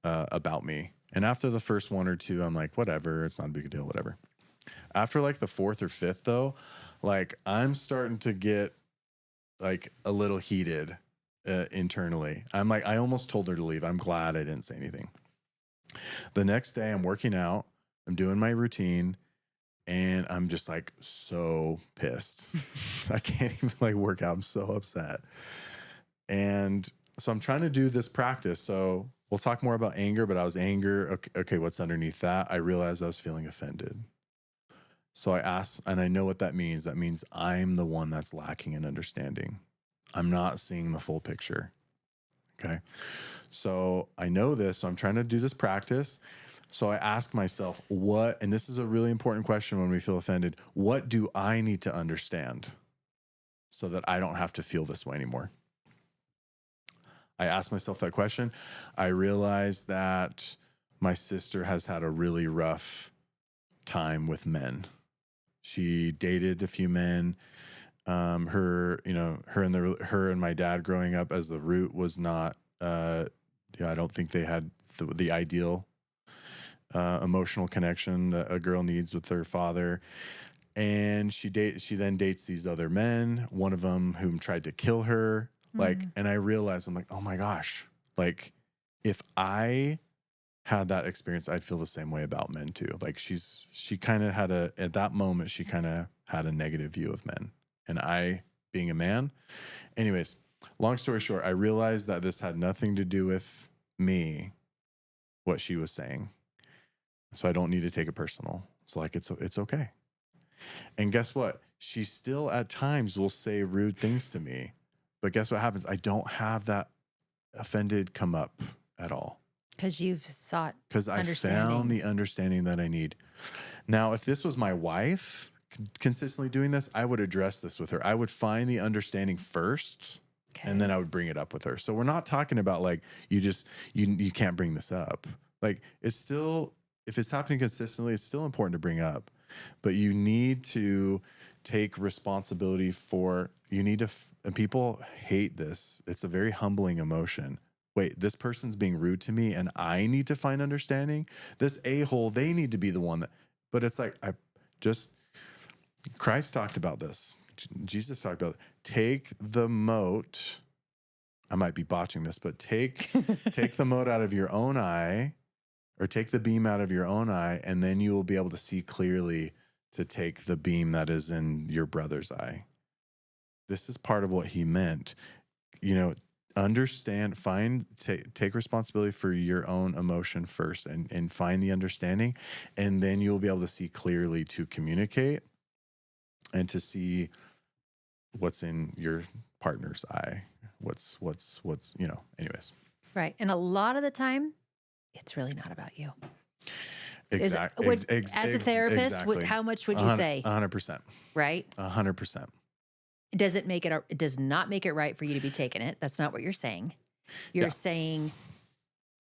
about me. And after the first one or two, I'm like, whatever, it's not a big deal, whatever. After like the fourth or fifth, though, like I'm starting to get like a little heated internally. I'm like, I almost told her to leave. I'm glad I didn't say anything. The next day, I'm working out, I'm doing my routine, and I'm just like so pissed. I can't even like work out. I'm so upset. And so I'm trying to do this practice. So we'll talk more about anger, but I was anger. Okay, what's underneath that? I realized I was feeling offended. So I asked, and I know what that means. That means I'm the one that's lacking in understanding. I'm not seeing the full picture. Okay. So I know this. So I'm trying to do this practice. So I ask myself, and this is a really important question when we feel offended, what do I need to understand so that I don't have to feel this way anymore? I asked myself that question. I realized that my sister has had a really rough time with men. She dated a few men. Her and my dad growing up as the root was not, I don't think they had the ideal emotional connection that a girl needs with her father. And she then dates these other men, one of them whom tried to kill her. And I realized, I'm like, oh my gosh, like if I had that experience, I'd feel the same way about men too. Like she kind of had at that moment, she kind of had a negative view of men. And I, being a man, anyways, long story short, I realized that this had nothing to do with me, what she was saying. So I don't need to take it personal. It's like, it's okay. And guess what? She still at times will say rude things to me, but guess what happens? I don't have that offended come up at all. Because you've sought Because I found the understanding that I need. Now, if this was my wife consistently doing this, I would address this with her. I would find the understanding first, and then I would bring it up with her. So we're not talking about like, you can't bring this up. Like it's still, if it's happening consistently, it's still important to bring up. but you need to take responsibility for, and people hate this. It's a very humbling emotion. Wait, this person's being rude to me and I need to find understanding? This a-hole, they need to be the one that, but it's like, Christ talked about this. Jesus talked about it. Take the mote. I might be botching this, but take the mote out of your own eye, or take the beam out of your own eye, and then you will be able to see clearly to take the beam that is in your brother's eye. This is part of what he meant. Understand, take responsibility for your own emotion first, and find the understanding, and then you'll be able to see clearly to communicate and to see what's in your partner's eye. What's anyways. Right. And a lot of the time, it's really not about you. Exactly. As a therapist, exactly. how much would you say? 100%. Right? 100%. It does not make it right for you to be taking it. That's not what you're saying. You're saying,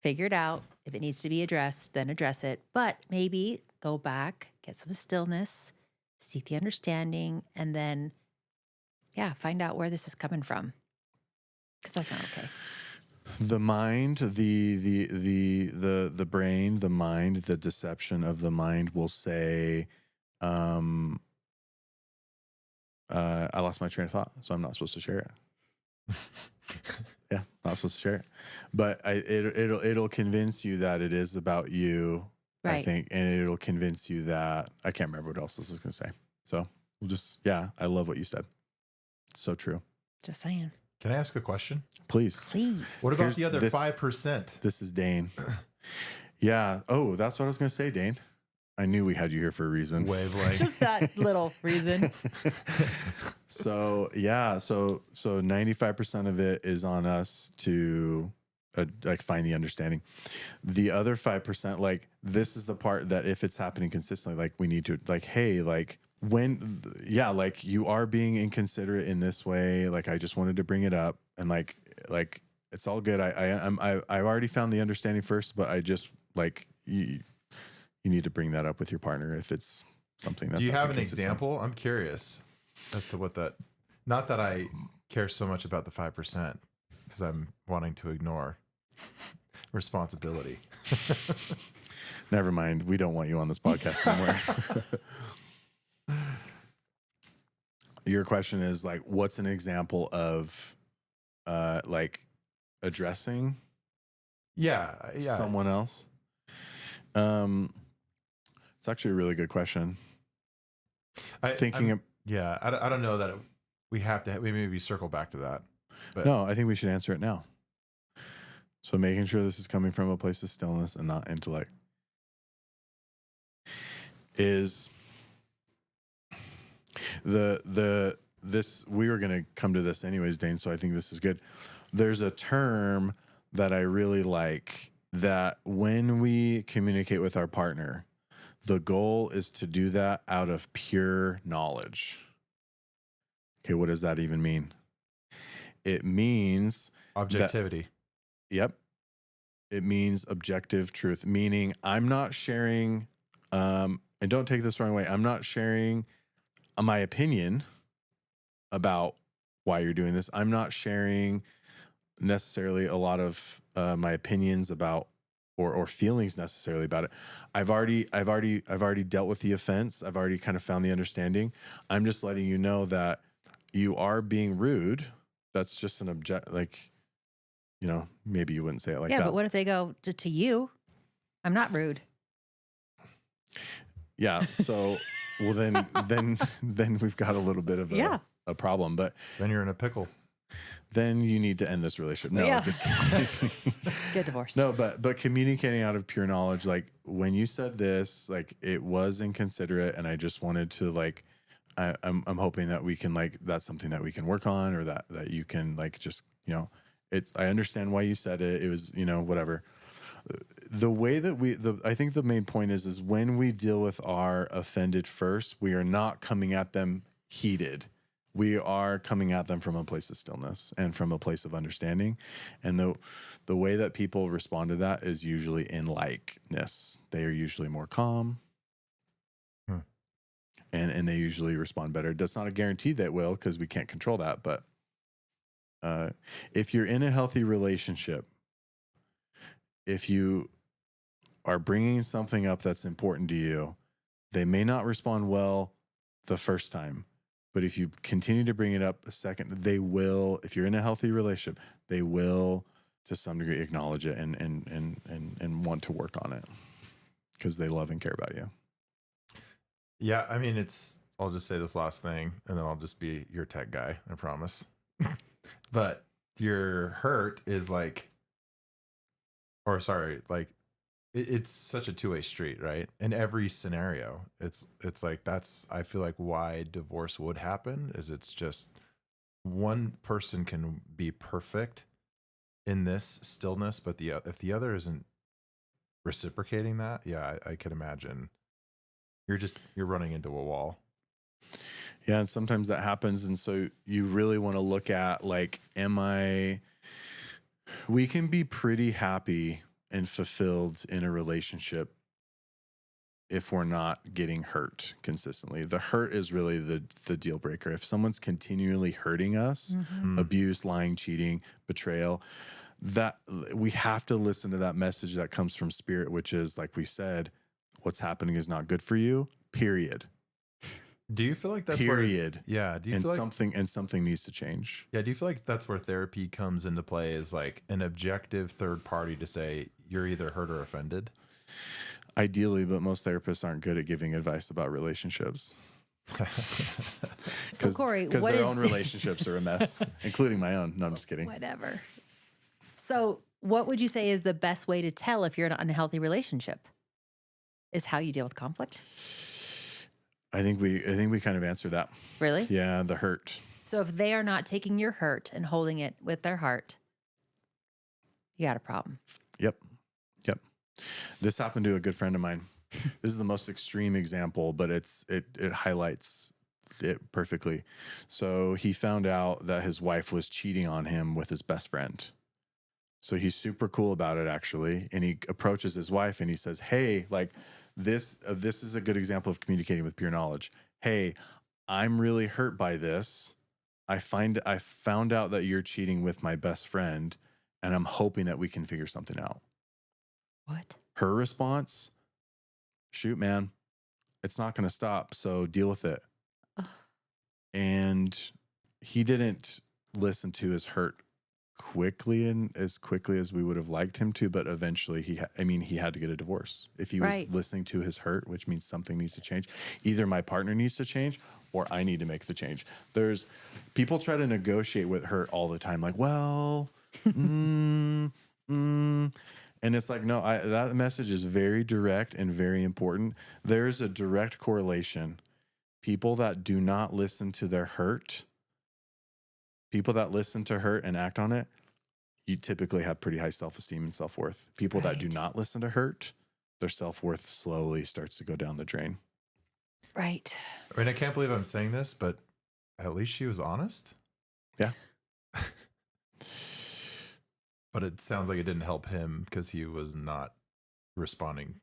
figure it out. If it needs to be addressed, then address it. But maybe go back, get some stillness, seek the understanding, and then, find out where this is coming from. Because that's not okay. The mind, the brain, the mind, the deception of the mind will say, I lost my train of thought, so I'm not supposed to share it. Not supposed to share it. But it'll convince you that it is about you, right. I think, and it'll convince you that, I can't remember what else I was going to say. So we'll just, I love what you said. It's so true. Just saying. Can I ask a question? Please. What about the other 5%? This is Dane. Yeah. Oh, that's what I was going to say, Dane. I knew we had you here for a reason. Wavelength. Just that little reason. So 95% of it is on us to find the understanding. The other 5%, this is the part that if it's happening consistently, we need to you are being inconsiderate in this way. I just wanted to bring it up, and it's all good. I already found the understanding first, but I just you need to bring that up with your partner if it's something that's. Do you have an example? I'm curious as to what that. Not that I care so much about the 5%, because I'm wanting to ignore responsibility. Never mind. We don't want you on this podcast anymore. Your question is what's an example of addressing someone else? It's actually a really good question. I don't know that we have to. We maybe circle back to that. But no, I think we should answer it now. So making sure this is coming from a place of stillness and not intellect is this. We were going to come to this anyways, Dane. So I think this is good. There's a term that I really like, that when we communicate with our partner, the goal is to do that out of pure knowledge. Okay, what does that even mean? It means objectivity. Yep. It means objective truth, meaning I'm not sharing, and don't take this the wrong way, I'm not sharing my opinion about why you're doing this. I'm not sharing necessarily a lot of my opinions about or feelings necessarily about it. I've already dealt with the offense. I've already kind of found the understanding. I'm just letting you know that you are being rude. That's just an maybe you wouldn't say it like that. Yeah, but what if they go to you? I'm not rude. Yeah. So, well, then we've got a little bit of a problem. But then you're in a pickle. Then you need to end this relationship. No, just kidding. Get divorced. No, but communicating out of pure knowledge, when you said this, it was inconsiderate, and I just wanted to I'm hoping that we can that's something that we can work on, or that you can just I understand why you said it. It was whatever. The way that I think the main point is when we deal with our offended first, we are not coming at them heated. We are coming at them from a place of stillness and from a place of understanding. And the way that people respond to that is usually in likeness. They are usually more calm. and they usually respond better. That's not a guarantee that will, because we can't control that. But if you're in a healthy relationship, if you are bringing something up that's important to you, they may not respond well the first time, but if you continue to bring it up a second, they will. If you're in a healthy relationship, they will to some degree acknowledge it and want to work on it because they love and care about you. Yeah, I mean, I'll just say this last thing and then I'll just be your tech guy, I promise. But your hurt is like, or sorry, like it's such a two-way street, right? In every scenario, it's like, that's, I feel like why divorce would happen is it's just one person can be perfect in this stillness, but if the other isn't reciprocating that, yeah, I could imagine you're running into a wall. Yeah, and sometimes that happens, and so you really want to look at like, we can be pretty happy and fulfilled in a relationship if we're not getting hurt consistently. The hurt is really the deal breaker. If someone's continually hurting us, abuse, lying, cheating, betrayal, that we have to listen to that message that comes from spirit, which is, like we said, what's happening is not good for you, period. Do you feel like that's period? Yeah. Do you and feel like something needs to change? Yeah. Do you feel like that's where therapy comes into play, is like an objective third party to say you're either hurt or offended? Ideally, but most therapists aren't good at giving advice about relationships. So Corey, because what their is own relationships are a mess, including my own. No, I'm just kidding. Whatever. So what would you say is the best way to tell if you're in an unhealthy relationship? Is how you deal with conflict? I think we kind of answered that. Really? Yeah, the hurt. So if they are not taking your hurt and holding it with their heart, you got a problem. Yep. This happened to a good friend of mine. This is the most extreme example, but it highlights it perfectly. So he found out that his wife was cheating on him with his best friend. So he's super cool about it, actually. And he approaches his wife and he says, hey, like this is a good example of communicating with pure knowledge. Hey, I'm really hurt by this. I found out that you're cheating with my best friend, and I'm hoping that we can figure something out. What? Her response, shoot, man, it's not going to stop. So deal with it. Ugh. And he didn't listen to his hurt quickly and as quickly as we would have liked him to, but eventually he had to get a divorce. If he was listening to his hurt, which means something needs to change, either my partner needs to change or I need to make the change. There's people try to negotiate with hurt all the time. Like, well, and it's like, no, that message is very direct and very important. There's a direct correlation. People that do not listen to their hurt, people that listen to hurt and act on it, you typically have pretty high self-esteem and self-worth. People that do not listen to hurt, their self-worth slowly starts to go down the drain. Right. I mean, I can't believe I'm saying this, but at least she was honest. Yeah. But it sounds like it didn't help him because he was not responding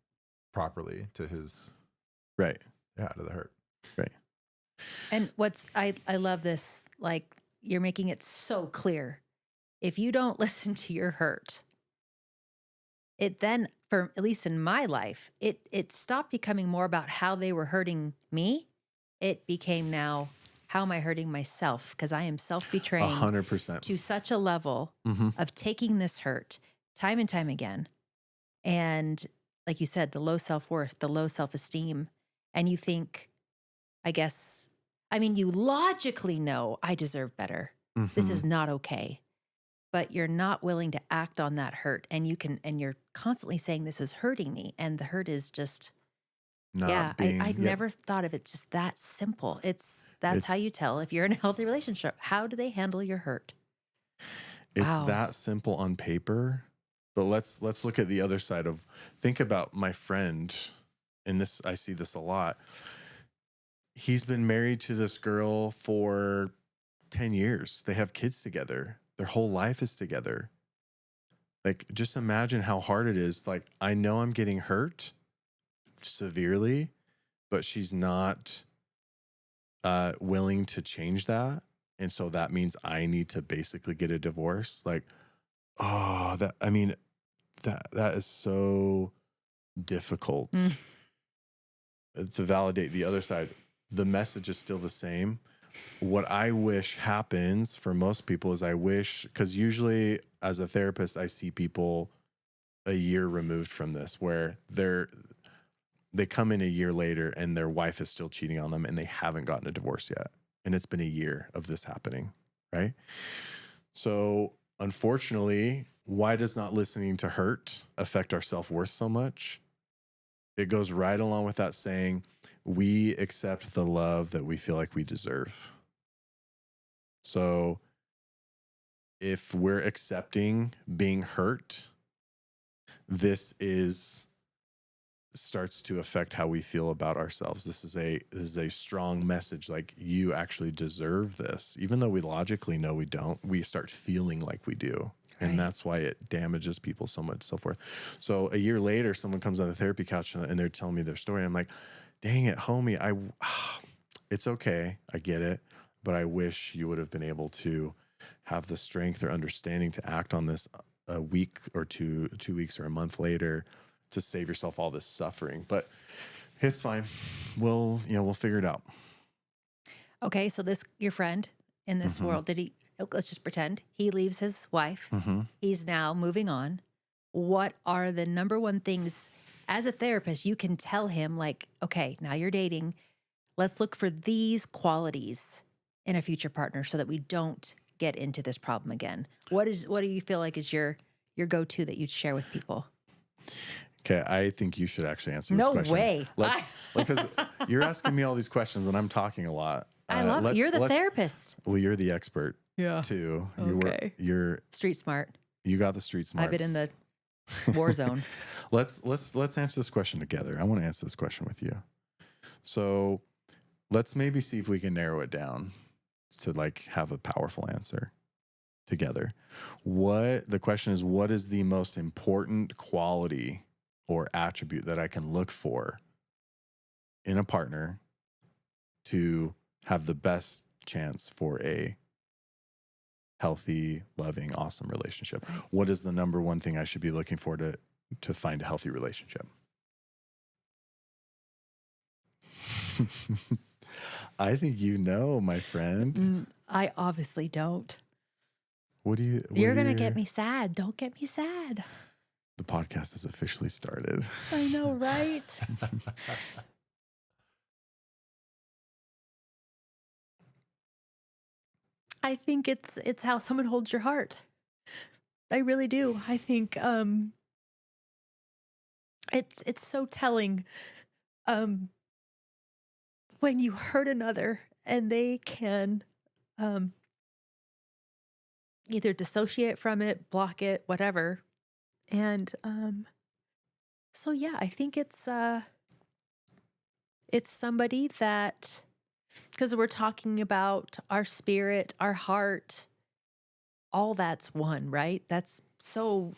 properly to his to the hurt. Right. And I love this, like, you're making it so clear. If you don't listen to your hurt, it then, for at least in my life, it stopped becoming more about how they were hurting me. It became now, how am I hurting myself? Because I am self-betraying 100% to such a level of taking this hurt time and time again. And like you said, the low self-worth, the low self-esteem. And you think, you logically know I deserve better. This is not okay. But you're not willing to act on that hurt. And you're constantly saying this is hurting me. And the hurt is just, I never thought of it just that simple. That's how you tell if you're in a healthy relationship. How do they handle your hurt? It's that simple on paper. But let's look at the other side of, think about my friend, and this, I see this a lot. He's been married to this girl for 10 years. They have kids together. Their whole life is together. Like, just imagine how hard it is. Like, I know I'm getting hurt severely, but she's not willing to change that. And so that means I need to basically get a divorce. Like, oh, that is so difficult to validate the other side. The message is still the same. What I wish happens for most people is because usually as a therapist, I see people a year removed from this where they come in a year later and their wife is still cheating on them and they haven't gotten a divorce yet. And it's been a year of this happening, right? So unfortunately, why does not listening to hurt affect our self-worth so much? It goes right along with that saying, we accept the love that we feel like we deserve. So if we're accepting being hurt, this starts to affect how we feel about ourselves. This is a strong message. Like, you actually deserve this. Even though we logically know we don't, we start feeling like we do. Right. And that's why it damages people so much, so forth. So a year later, someone comes on the therapy couch and they're telling me their story. I'm like, dang it, homie. It's okay. I get it. But I wish you would have been able to have the strength or understanding to act on this a week or 2 weeks or a month later, to save yourself all this suffering. But it's fine. We'll figure it out. Okay. So your friend in this world, let's just pretend he leaves his wife. He's now moving on. What are the number one things as a therapist you can tell him, like, okay, now you're dating. Let's look for these qualities in a future partner so that we don't get into this problem again. What do you feel like is your go-to that you'd share with people? Okay, I think you should actually answer this question. No way. Because you're asking me all these questions and I'm talking a lot. I love it. You're the therapist. Well, you're the expert too. Okay. You're street smart. You got the street smarts. I've been in the war zone. Let's answer this question together. I want to answer this question with you. So let's maybe see if we can narrow it down to like have a powerful answer together. The question is, what is the most important quality or attribute that I can look for in a partner to have the best chance for a healthy, loving, awesome relationship? What is the number one thing I should be looking for to find a healthy relationship? I think you know, my friend. I obviously don't. You're going to get me sad. Don't get me sad. The podcast has officially started. I know, right? I think it's how someone holds your heart. I really do. I think it's so telling when you hurt another and they can either dissociate from it, block it, whatever. And so yeah, I think it's somebody that, because we're talking about our spirit, our heart, all that's one, right? That's so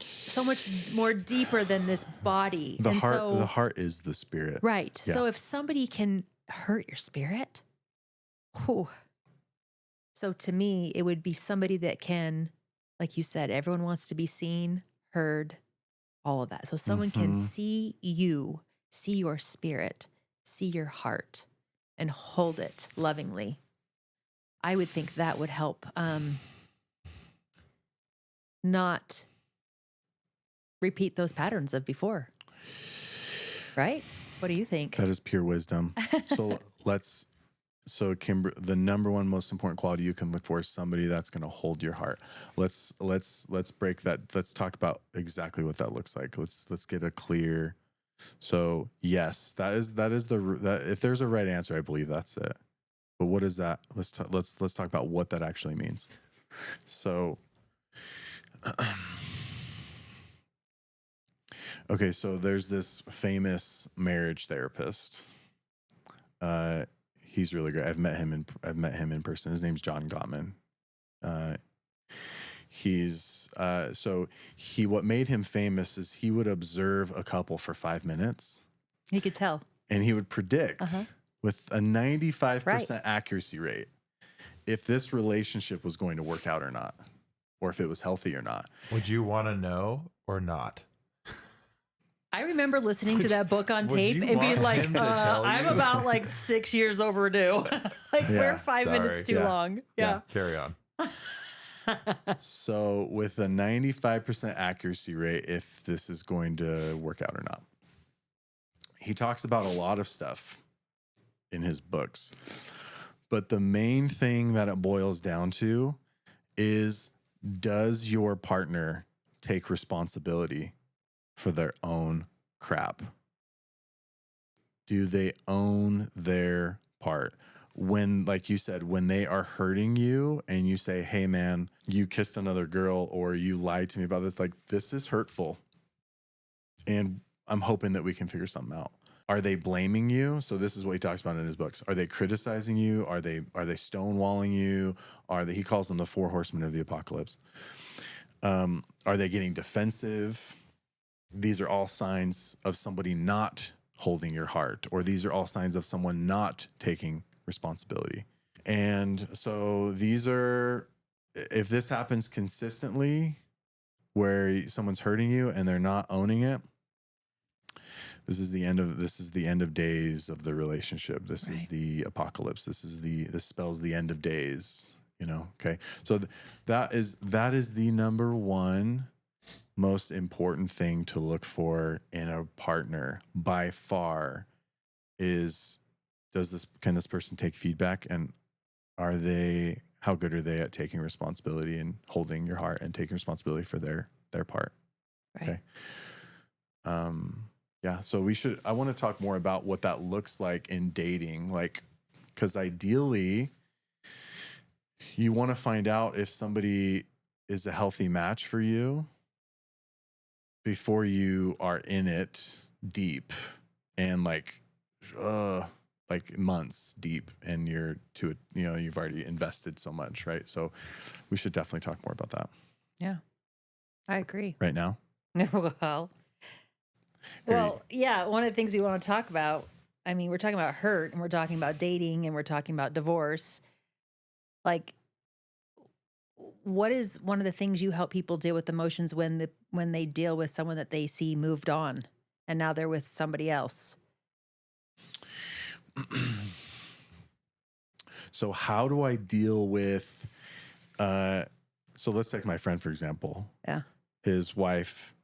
much more deeper than this body. The heart is the spirit. Right. Yeah. So if somebody can hurt your spirit, whew. So to me, it would be somebody that can, like you said, everyone wants to be seen, heard, all of that. So someone can see you, see your spirit, see your heart, and hold it lovingly. I would think that would help not repeat those patterns of before. Right? What do you think? That is pure wisdom. So Kimber, the number one most important quality you can look for is somebody that's going to hold your heart. Let's break that. Let's talk about exactly what that looks like. Let's get a clear. So yes, that is if there's a right answer, I believe that's it. But what is that? Let's talk about what that actually means. So, okay, so there's this famous marriage therapist. He's really great. I've met him in person. His name's John Gottman. What made him famous is he would observe a couple for 5 minutes. He could tell. And he would predict with a 95% accuracy rate if this relationship was going to work out or not, or if it was healthy or not. Would you want to know or not? I remember listening to that book on tape and being like, I'm about like 6 years overdue. Like we're 5 minutes too long. Yeah. Carry on. So with a 95% accuracy rate, if this is going to work out or not. He talks about a lot of stuff in his books, but the main thing that it boils down to is, does your partner take responsibility for their own crap? Do they own their part? When, like you said, when they are hurting you and you say, hey man, you kissed another girl or you lied to me about this, like, this is hurtful. And I'm hoping that we can figure something out. Are they blaming you? So this is what he talks about in his books. Are they criticizing you? Are they stonewalling you? He calls them the 4 horsemen of the apocalypse. Are they getting defensive? These are all signs of somebody not holding your heart, or these are all signs of someone not taking responsibility. And so these are, if this happens consistently where someone's hurting you and they're not owning it, this is the end of days of the relationship. This is the apocalypse. This spells the end of days, Okay. So that is the number one most important thing to look for in a partner by far is, can this person take feedback, and how good are they at taking responsibility and holding your heart and taking responsibility for their part. Right. Okay. Yeah. So I want to talk more about what that looks like in dating, because ideally you want to find out if somebody is a healthy match for you before you are in it deep and like months deep, and you've already invested so much, right? So we should definitely talk more about that. Yeah, I agree. Right now? Well, yeah. One of the things we want to talk about, I mean, we're talking about hurt and we're talking about dating and we're talking about divorce. Like, what is one of the things you help people deal with emotions when they deal with someone that they see moved on and now they're with somebody else? So how do I deal with, so let's take my friend, for example. Yeah. His wife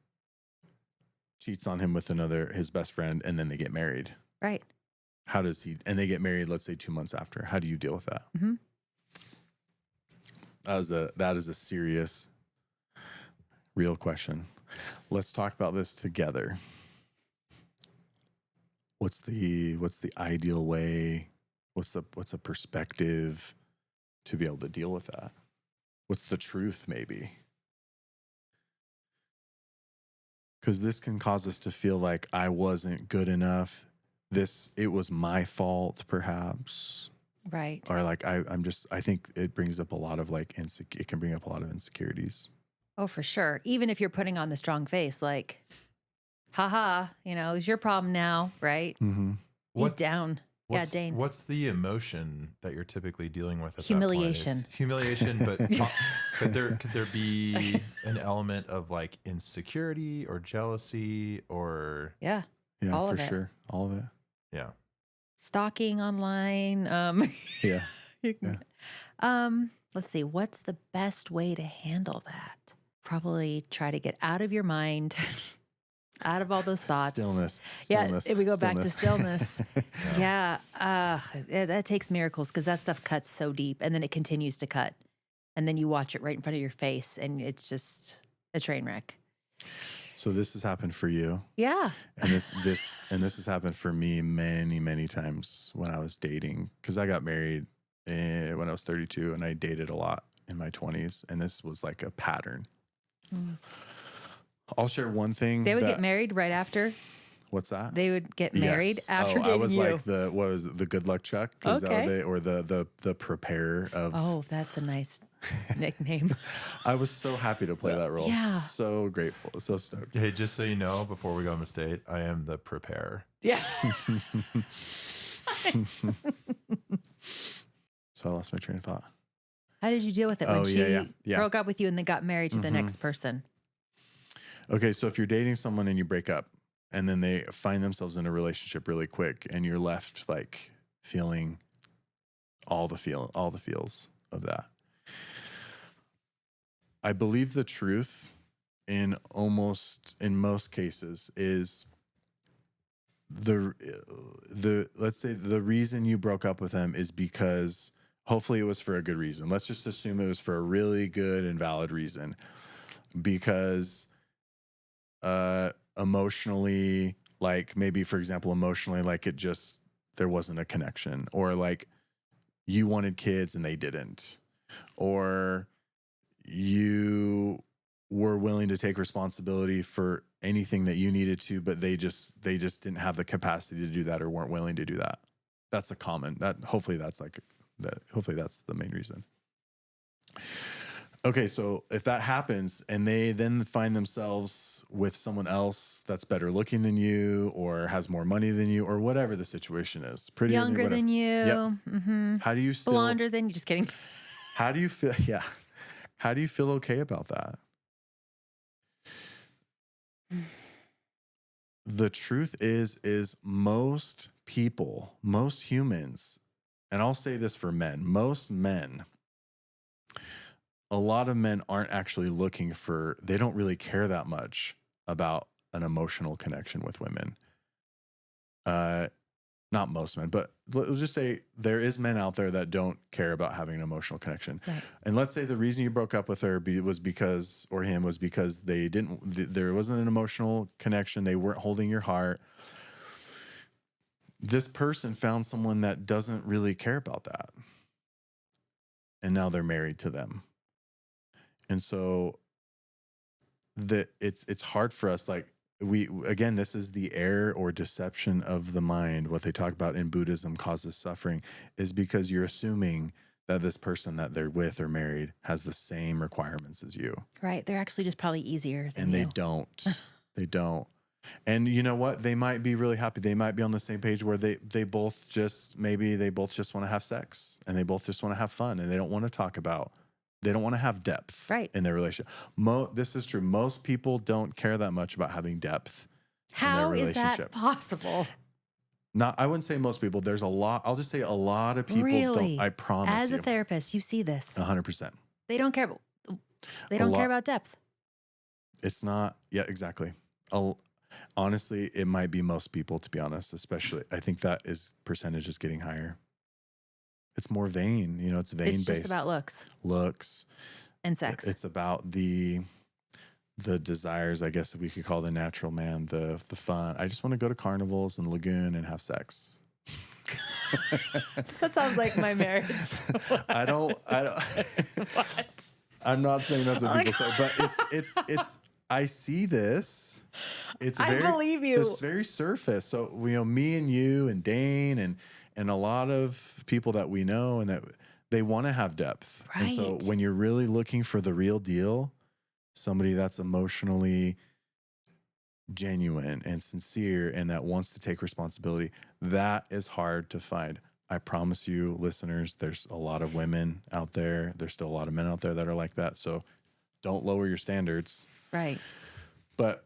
cheats on him with his best friend, and then they get married. Right. And they get married, let's say 2 months after. How do you deal with that? Mm-hmm. That is a serious, real question. Let's talk about this together. What's the ideal way? What's a perspective to be able to deal with that? What's the truth, maybe? Because this can cause us to feel like I wasn't good enough. It was my fault, perhaps. Right. Or like I think it brings up a lot of it can bring up a lot of insecurities. Oh, for sure. Even if you're putting on the strong face, like, haha, it's your problem now, right? Mm-hmm. Deep down. Yeah, Dane. What's the emotion that you're typically dealing with at Humiliation. that point? It's humiliation, but could there be an element of like insecurity or jealousy or Yeah, all for sure, all of it. Yeah. Stalking online. Yeah. Let's see. What's the best way to handle that? Probably try to get out of your mind, out of all those thoughts. Stillness. Yeah, if we go back to stillness. Yeah, that takes miracles, because that stuff cuts so deep, and then it continues to cut, and then you watch it right in front of your face, and it's just a train wreck. So this has happened for you. Yeah. And this has happened for me many, many times when I was dating, because I got married when I was 32, and I dated a lot in my 20s, and this was like a pattern. Mm. I'll share one thing. They would get married right after. What's that? They would get married after dating I was you. like the good luck Chuck? Okay. Or the preparer of. Oh, that's a nice nickname. I was so happy to play that role. Yeah. So grateful. So stoked. Hey, just so you know, before we go on this date, I am the preparer. Yeah. So I lost my train of thought. How did you deal with it when Oh, she yeah. broke up with you and then got married to the Mhm. next person? Okay, so if you're dating someone and you break up and then they find themselves in a relationship really quick and you're left like feeling all the feels of that. I believe the truth in most cases is the let's say the reason you broke up with them is because hopefully it was for a good reason. Let's just assume it was for a really good and valid reason because emotionally, like maybe for example emotionally, like it just there wasn't a connection, or like you wanted kids and they didn't, or you were willing to take responsibility for anything that you needed to, but they just didn't have the capacity to do that or weren't willing to do that. That's a common that hopefully that's the main reason. Okay, so if that happens and they then find themselves with someone else that's better looking than you or has more money than you or whatever the situation is, prettier Younger than you. Yep. Mm-hmm. How do you still Blonder than you. Just kidding. How do you feel? Yeah. How do you feel okay about that? The truth is most people, most humans, and I'll say this for men, most men, a lot of men aren't actually looking for, they don't really care that much about an emotional connection with women. Not most men, but let's just say there is men out there that don't care about having an emotional connection. Right. And let's say the reason you broke up with her was because there wasn't an emotional connection. They weren't holding your heart. This person found someone that doesn't really care about that. And now they're married to them. And so it's hard for us, like, this is the error or deception of the mind. What they talk about in Buddhism causes suffering is because you're assuming that this person that they're with or married has the same requirements as you. Right. They're actually just probably easier than And you. they don't. They don't. And you know what? They might be really happy. They might be on the same page where they both just want to have sex and they both just want to have fun and they don't want to have depth in their relationship. This is true. Most people don't care that much about having depth in their How is relationship. that possible? I wouldn't say most people. There's a lot. I'll just say a lot of people Really? don't. I promise As you. a therapist, you see this. 100%. They don't care. They don't care about depth. It's not. Yeah, exactly. Honestly, it might be most people, to be honest, especially. I think that percentage is getting higher. It's more vain. It's vain based. It's just about looks and sex. It's about the desires, I guess, if we could call the natural man, the fun. I just want to go to carnivals and lagoon and have sex. That sounds like my marriage. I don't. What? I'm not saying that's what people say, but it's. I see this. I believe you. It's very surface. So me and you and Dane and a lot of people that we know and that they want to have depth. Right. And so when you're really looking for the real deal, somebody that's emotionally genuine and sincere and that wants to take responsibility, that is hard to find. I promise you, listeners, there's a lot of women out there. There's still a lot of men out there that are like that. So don't lower your standards. Right. But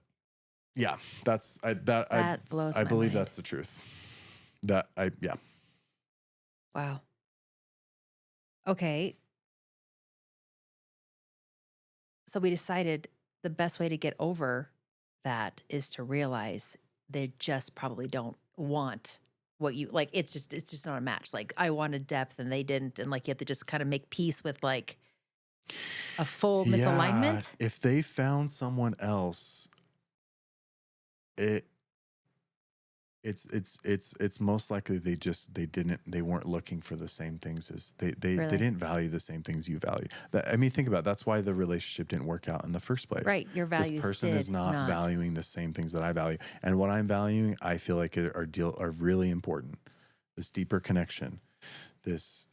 yeah, that blows my mind. I believe that's the truth. Wow. Okay. So we decided the best way to get over that is to realize they just probably don't want what you like. It's just not a match. Like I wanted depth and they didn't. And like, you have to just kind of make peace with like a full misalignment. If they found someone else, it's most likely they weren't looking for the same things as they didn't value the same things you value. Think about it. That's why the relationship didn't work out in the first place. Right. Your values. This person is not valuing the same things that I value, and what I'm valuing, I feel like are really important. This deeper connection, it's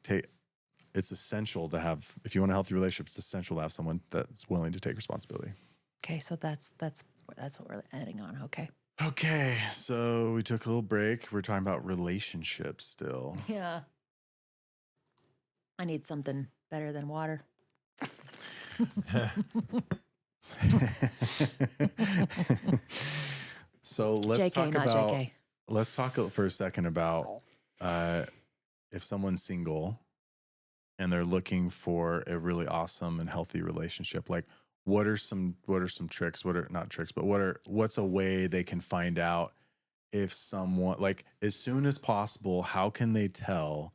essential to have. If you want a healthy relationship, it's essential to have someone that's willing to take responsibility. Okay, so that's what we're adding on. Okay. Okay, so we took a little break. We're talking about relationships still. Yeah. I need something better than water. So let's JK, talk not about JK. let's talk for a second about if someone's single and they're looking for a really awesome and healthy relationship. Like, what are some tricks? What are not tricks, but what's a way they can find out if someone, like, as soon as possible, how can they tell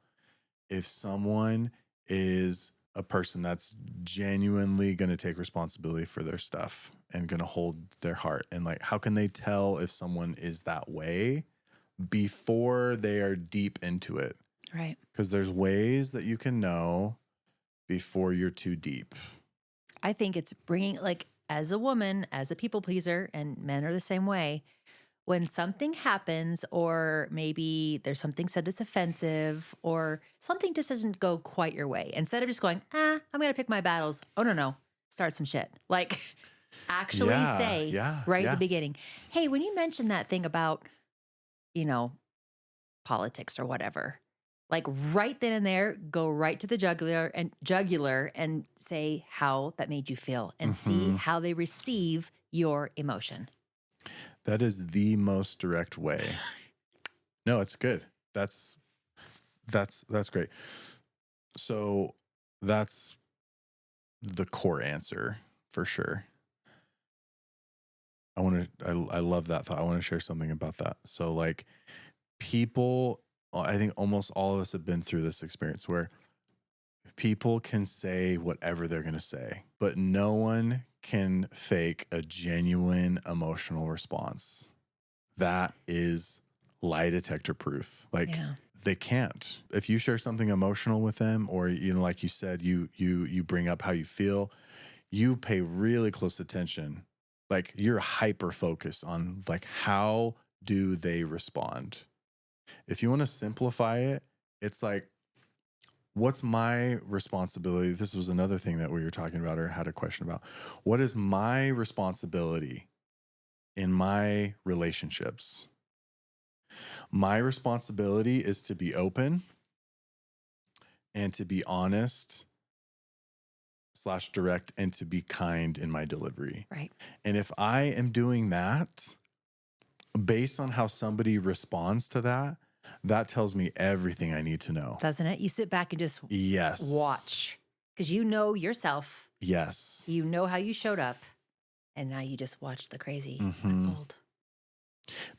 if someone is a person that's genuinely going to take responsibility for their stuff and going to hold their heart? And like, how can they tell if someone is that way before they are deep into it? Right. Because there's ways that you can know before you're too deep. I think it's bringing, like, as a woman, as a people pleaser, and men are the same way, when something happens, or maybe there's something said that's offensive, or something just doesn't go quite your way, instead of just going, I'm going to pick my battles. Oh, no. Start some shit. Like, actually say right at the beginning, hey, when you mentioned that thing about, politics or whatever, like right then and there, go right to the jugular and say how that made you feel, and see how they receive your emotion. That is the most direct way. No, it's good. That's great. So that's the core answer for sure. I love that thought. I want to share something about that. So like, people, I think almost all of us have been through this experience where people can say whatever they're going to say, but no one can fake a genuine emotional response. That is lie detector proof. Like, they can't. If you share something emotional with them, or, like you said, you bring up how you feel, you pay really close attention. Like, you're hyper focused on like, how do they respond? If you want to simplify it, it's like, what's my responsibility? This was another thing that we were talking about or had a question about. What is my responsibility in my relationships? My responsibility is to be open and to be honest / direct, and to be kind in my delivery. Right. And if I am doing that based on how somebody responds to that, that tells me everything I need to know. Doesn't it? You sit back and just watch, because you know yourself. Yes. You know how you showed up, and now you just watch the crazy unfold.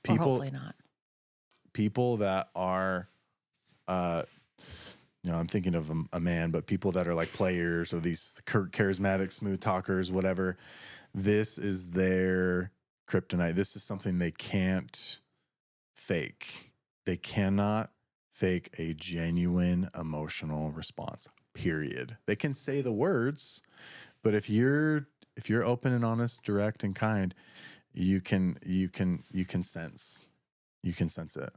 Or hopefully not. People that are, I'm thinking of a man, but people that are like players or these charismatic, smooth talkers, whatever, this is their kryptonite. This is something they can't fake. They cannot fake a genuine emotional response, period. They can say the words, but if you're open and honest, direct and kind, you can sense it.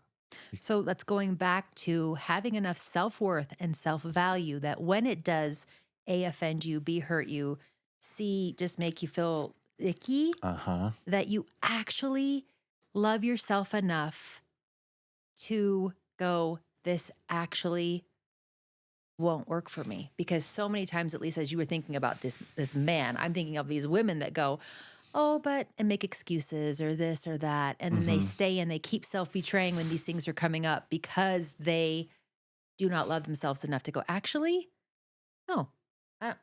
So that's going back to having enough self-worth and self-value that when it does A, offend you, B, hurt you, C, just make you feel icky, that you actually love yourself enough to go, this actually won't work for me. Because so many times, at least as you were thinking about this man, I'm thinking of these women that go, and make excuses or this or that. And then they stay and they keep self-betraying when these things are coming up, because they do not love themselves enough to go, actually, no, bye.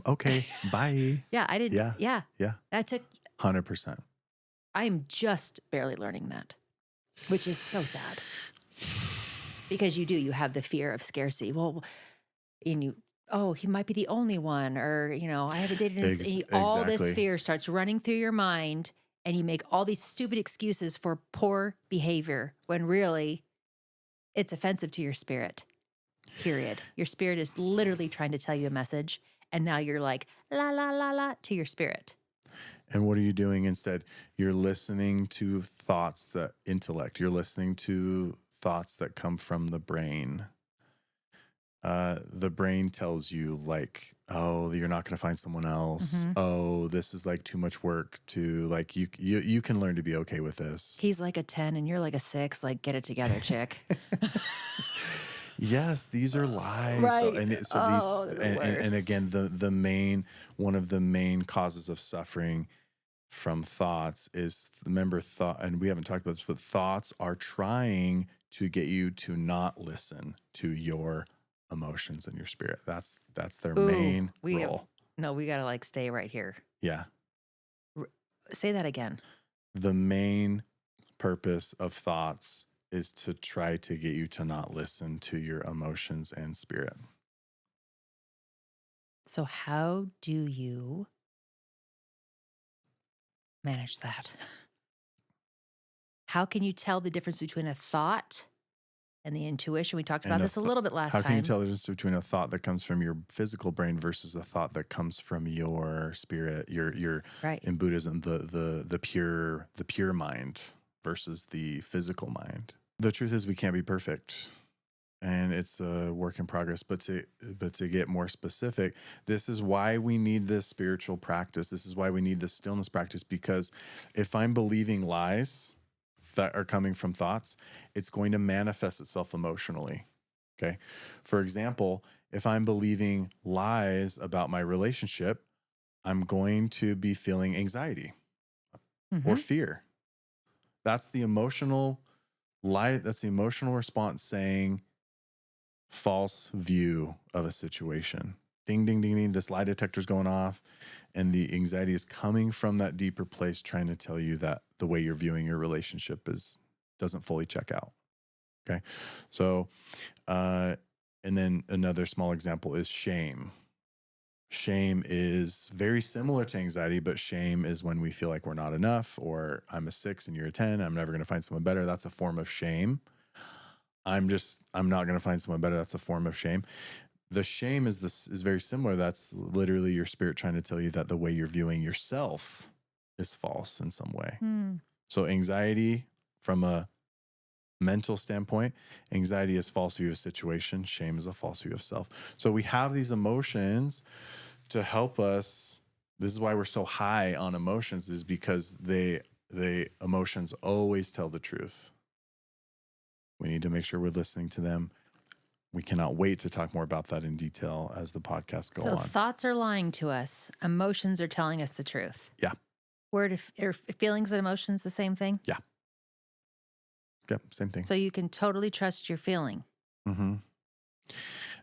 Okay, bye. I didn't. Yeah. That took 100%. I'm just barely learning that, which is so sad. Because you have the fear of scarcity. Well, he might be the only one, or, I haven't dated all this fear starts running through your mind, and you make all these stupid excuses for poor behavior when really it's offensive to your spirit, period. Your spirit is literally trying to tell you a message, and now you're like, la, la, la, la, to your spirit. And what are you doing instead? You're listening to intellect. You're listening to thoughts that come from the brain. The brain tells you, like, Oh, you're not going to find someone else. Mhm. Oh, this is like too much work to like, you can learn to be okay with this. He's like a 10 and you're like a 6. Like, get it together, chick. Yes, these are lies though. Right. And so Oh, these, they're the and worst. again, one of the main causes of suffering from thoughts is, remember, thought, and we haven't talked about this, but thoughts are trying to get you to not listen to your emotions and your spirit. That's their Ooh, main role. we got to like stay right here. Yeah. Say that again. The main purpose of thoughts is to try to get you to not listen to your emotions and spirit. So, how do you manage that? How can you tell the difference between a thought and the intuition? We talked about And this a little bit last how time. can you tell the difference between a thought that comes from your physical brain versus a thought that comes from your spirit, your Right. in Buddhism, the pure mind versus the physical mind? The truth is we can't be perfect. And it's a work in progress. But to get more specific, this is why we need this spiritual practice. This is why we need this stillness practice, because if I'm believing lies that are coming from thoughts, it's going to manifest itself emotionally. Okay. For example, if I'm believing lies about my relationship, I'm going to be feeling anxiety or Mhm. fear. That's the emotional lie. That's the emotional response saying false view of a situation. Ding, ding, ding, ding. This lie detector's going off. And the anxiety is coming from that deeper place, trying to tell you that the way you're viewing your relationship doesn't fully check out. Okay. So, and then another small example is shame. Shame is very similar to anxiety, but shame is when we feel like we're not enough, or I'm a 6 and you're a 10. I'm never going to find someone better. That's a form of shame. I'm not going to find someone better. That's a form of shame. The shame is very similar. That's literally your spirit trying to tell you that the way you're viewing yourself is false in some way. Hmm. So anxiety, from a mental standpoint, anxiety is false view of situation. Shame is a false view of self. So we have these emotions to help us. This is why we're so high on emotions, is because the emotions always tell the truth. We need to make sure we're listening to them. We cannot wait to talk more about that in detail as the podcasts go So on. thoughts are lying to us. Emotions are telling us the truth. Yeah. Are feelings and emotions the same thing? Yeah. Yep, same thing. So you can totally trust your feeling. Mm-hmm.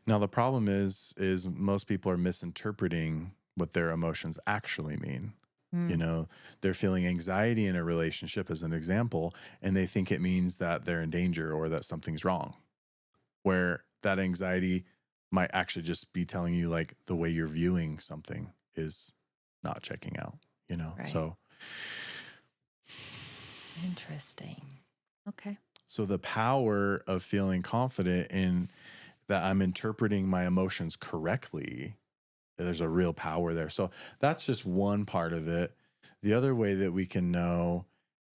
Now the problem is most people are misinterpreting what their emotions actually mean. You know, they're feeling anxiety in a relationship, as an example, and they think it means that they're in danger or that something's wrong, where that anxiety might actually just be telling you like the way you're viewing something is not checking out, you know? Right. So Interesting. Okay. So the power of feeling confident in that I'm interpreting my emotions correctly, there's a real power there. So that's just one part of it. The other way that we can know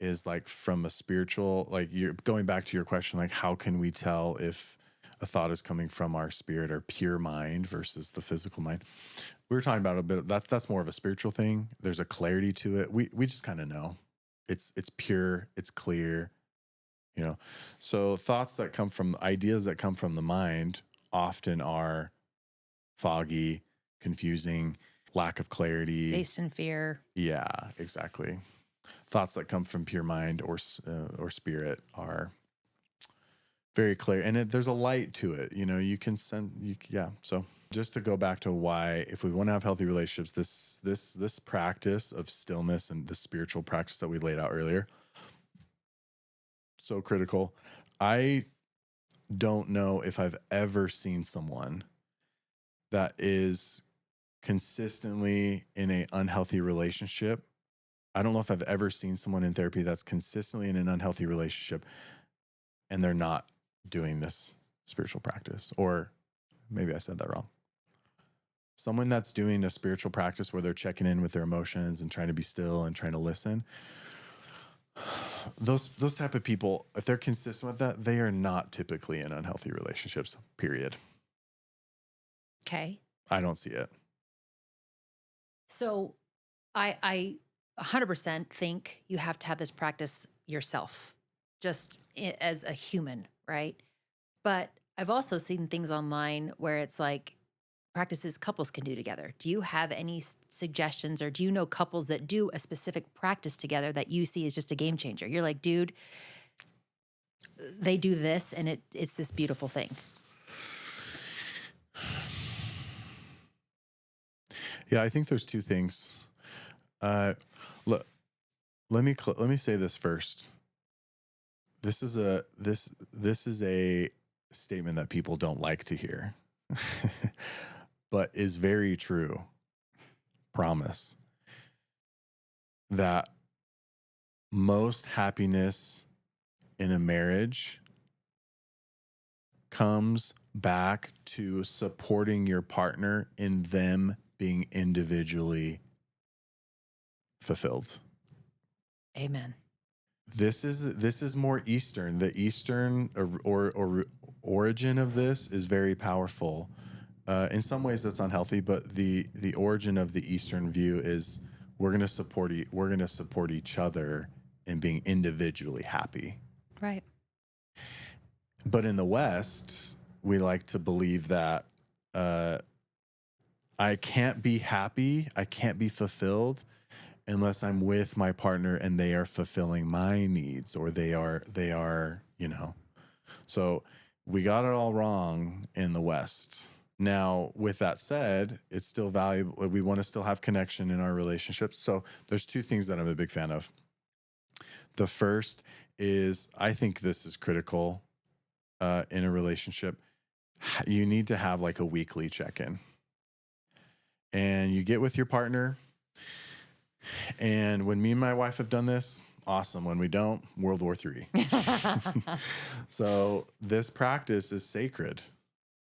is like from a spiritual, like you're going back to your question, like how can we tell if a thought is coming from our spirit or pure mind versus the physical mind? We were talking about a bit, that's more of a spiritual thing. There's a clarity to it. We just kind of know it's pure, it's clear, you know. So thoughts that come from, ideas that come from the mind often are foggy, confusing, lack of clarity. Based in fear. Yeah, exactly. Thoughts that come from pure mind or spirit are very clear, and there's a light to it. You know, you can send. Yeah. So just to go back to why, if we want to have healthy relationships, this practice of stillness and the spiritual practice that we laid out earlier, so critical. I don't know if I've ever seen someone that is consistently in an unhealthy relationship. I don't know if I've ever seen someone in therapy that's consistently in an unhealthy relationship and they're not doing this spiritual practice. Or maybe I said that wrong. Someone that's doing a spiritual practice where they're checking in with their emotions and trying to be still and trying to listen. Those type of people, if they're consistent with that, they are not typically in unhealthy relationships, period. Okay. I don't see it. So I 100% think you have to have this practice yourself, just as a human, right? But I've also seen things online where it's like practices couples can do together. Do you have any suggestions, or do you know couples that do a specific practice together that you see as just a game changer? You're like, dude, they do this and it's this beautiful thing. Yeah, I think there's two things. Look, let me say this first. This is a statement that people don't like to hear, but is very true. Promise that most happiness in a marriage comes back to supporting your partner in them being individually fulfilled. Amen. This is more Eastern. The Eastern or origin of this is very powerful. In some ways, that's unhealthy, but the origin of the Eastern view is we're going to support each other in being individually happy. Right. But in the West, we like to believe that I can't be happy, I can't be fulfilled unless I'm with my partner and they are fulfilling my needs, or they are, So we got it all wrong in the West. Now, with that said, it's still valuable. We want to still have connection in our relationships. So there's two things that I'm a big fan of. The first is, I think this is critical in a relationship. You need to have like a weekly check-in. And you get with your partner. And when me and my wife have done this, awesome. When we don't, World War III. So this practice is sacred.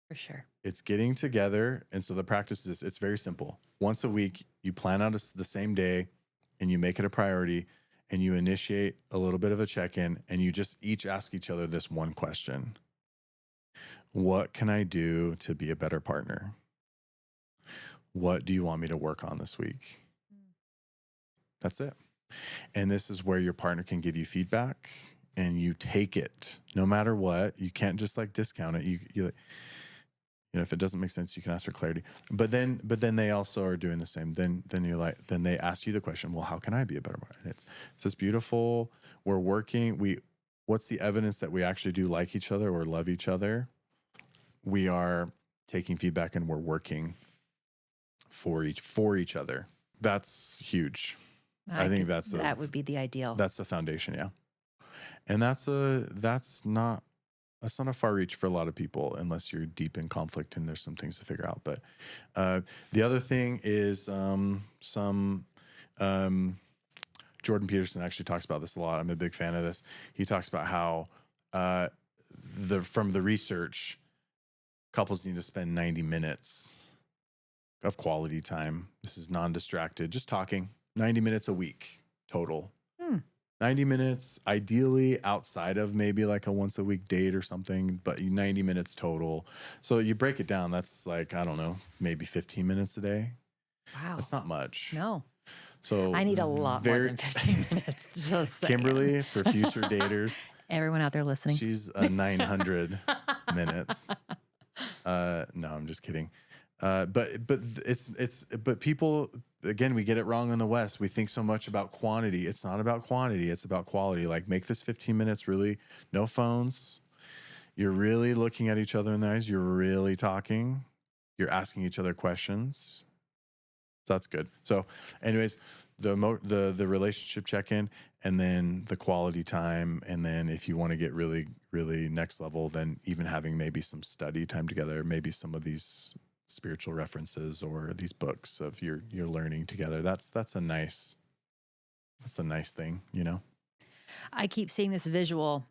For sure. It's getting together. And so the practice is, it's very simple. Once a week, you plan out the same day and you make it a priority, and you initiate a little bit of a check-in, and you just each ask each other this one question. What can I do to be a better partner? What do you want me to work on this week? That's it. And this is where your partner can give you feedback, and you take it no matter what. You can't just like discount it. You if it doesn't make sense, you can ask for clarity. But then they also are doing the same. Then they ask you the question, well, how can I be a better partner? And it's this beautiful, we're working. What's the evidence that we actually do like each other or love each other? We are taking feedback and we're working for each other. That's huge. I think that would be the ideal. That's the foundation, yeah. And that's not a far reach for a lot of people unless you're deep in conflict and there's some things to figure out. But the other thing is Jordan Peterson actually talks about this a lot. I'm a big fan of this. He talks about how from the research, couples need to spend 90 minutes of quality time. This is non-distracted, just talking. 90 minutes a week total. 90 minutes, ideally outside of maybe like a once a week date or something, but 90 minutes total. So you break it down, that's like, I don't know, maybe 15 minutes a day. Wow. That's not much. No. So I need a lot more than 15 minutes. Just saying. Kimberly, for future daters. Everyone out there listening. She's 900 minutes. No, I'm just kidding. But people, again, we get it wrong in the West. We think so much about quantity. It's not about quantity. It's about quality. Like, make this 15 minutes really, no phones. You're really looking at each other in the eyes. You're really talking. You're asking each other questions. So that's good. So anyways, the relationship check-in, and then the quality time. And then if you want to get really, really next level, then even having maybe some study time together, maybe some of these spiritual references or these books of your learning together. That's a nice thing, you know? I keep seeing this visual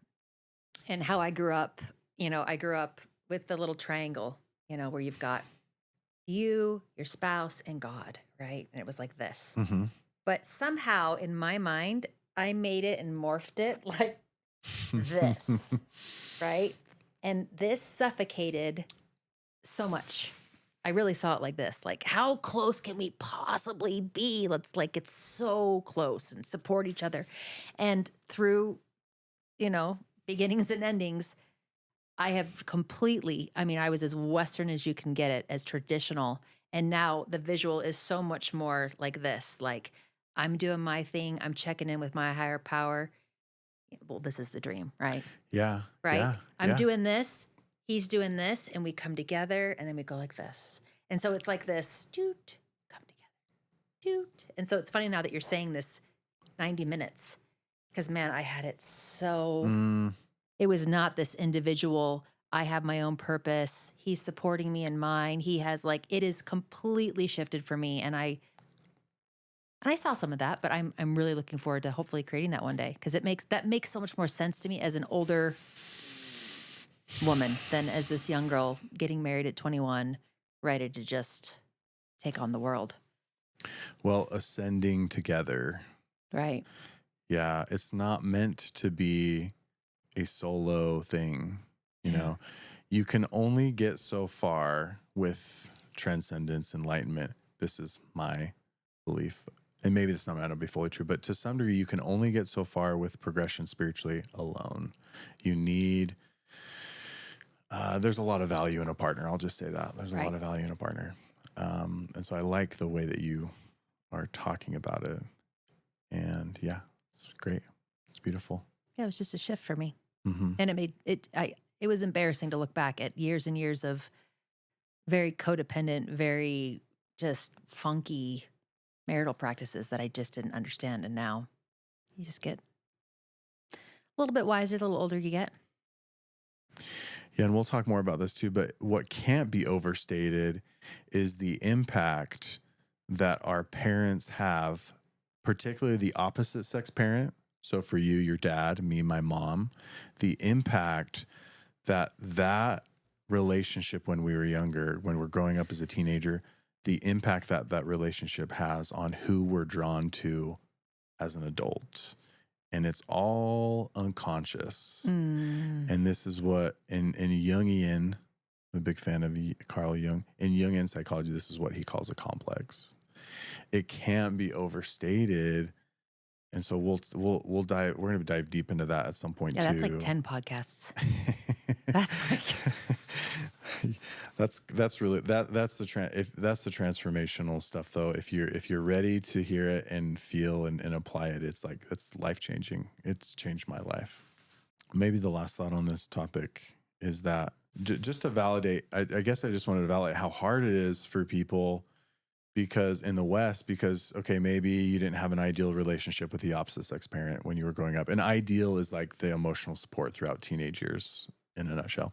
and how I grew up. I grew up with the little triangle, where you've got you, your spouse, and God, right? And it was like this. Mm-hmm. But somehow in my mind, I made it and morphed it like this, right? And this suffocated so much. I really saw it like this, like, how close can we possibly be? Let's like get so close and support each other. And through, beginnings and endings, I have completely, I mean, I was as Western as you can get it, as traditional. And now the visual is so much more like this, like I'm doing my thing, I'm checking in with my higher power. Well, this is the dream, right? Yeah. Right? Yeah. I'm Yeah. doing this, he's doing this, and we come together and then we go like this. And so it's like this, doot, come together, doot. And so it's funny now that you're saying this 90 minutes, because man, I had it so, Mm, it was not this individual, I have my own purpose, he's supporting me in mine. He has like, it is completely shifted for me. And I saw some of that, but I'm really looking forward to hopefully creating that one day, because that makes so much more sense to me as an older woman than as this young girl getting married at 21, ready to just take on the world. well, ascending together. Right. Yeah. It's not meant to be a solo thing. You Yeah. know, you can only get so far with transcendence, enlightenment. This is my belief. And maybe this might not be fully true, but to some degree, you can only get so far with progression spiritually alone. You need, there's a lot of value in a partner. I'll just say that. There's a Right. lot of value in a partner. And so I like the way that you are talking about it. And yeah, it's great. It's beautiful. Yeah, it was just a shift for me. Mm-hmm. And it was embarrassing to look back at years and years of very codependent, very just funky marital practices that I just didn't understand. And now you just get a little bit wiser the little older you get. Yeah, and we'll talk more about this too, but what can't be overstated is the impact that our parents have, particularly the opposite sex parent. So for you, your dad, me, my mom, the impact that relationship when we were younger, when we're growing up as a teenager, the impact that relationship has on who we're drawn to as an adult. And it's all unconscious. Mm. And this is what in Jungian, I'm a big fan of Carl Jung. In Jungian psychology, this is what he calls a complex. It can't be overstated. And so we'll dive. We're going to dive deep into that at some point too. Yeah, that's like 10 podcasts. That's like that's really that's the transformational stuff though. If you're ready to hear it and feel and apply it, it's life changing. It's changed my life. Maybe the last thought on this topic is that just to validate, I guess I just wanted to validate how hard it is for people, because in the West, okay, maybe you didn't have an ideal relationship with the opposite sex parent when you were growing up. An ideal is like the emotional support throughout teenage years in a nutshell.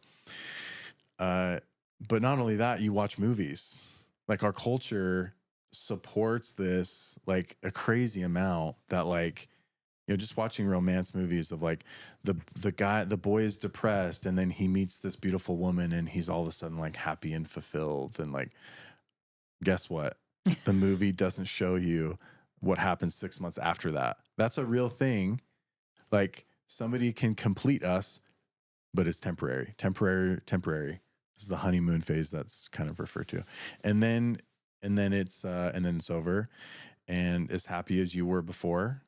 But not only that, you watch movies. Like our culture supports this like a crazy amount that like, just watching romance movies of like the boy is depressed and then he meets this beautiful woman and he's all of a sudden like happy and fulfilled. And like, guess what? The movie doesn't show you what happens 6 months after that. That's a real thing. Like somebody can complete us, but it's temporary. This is the honeymoon phase that's kind of referred to. And then it's over. And as happy as you were before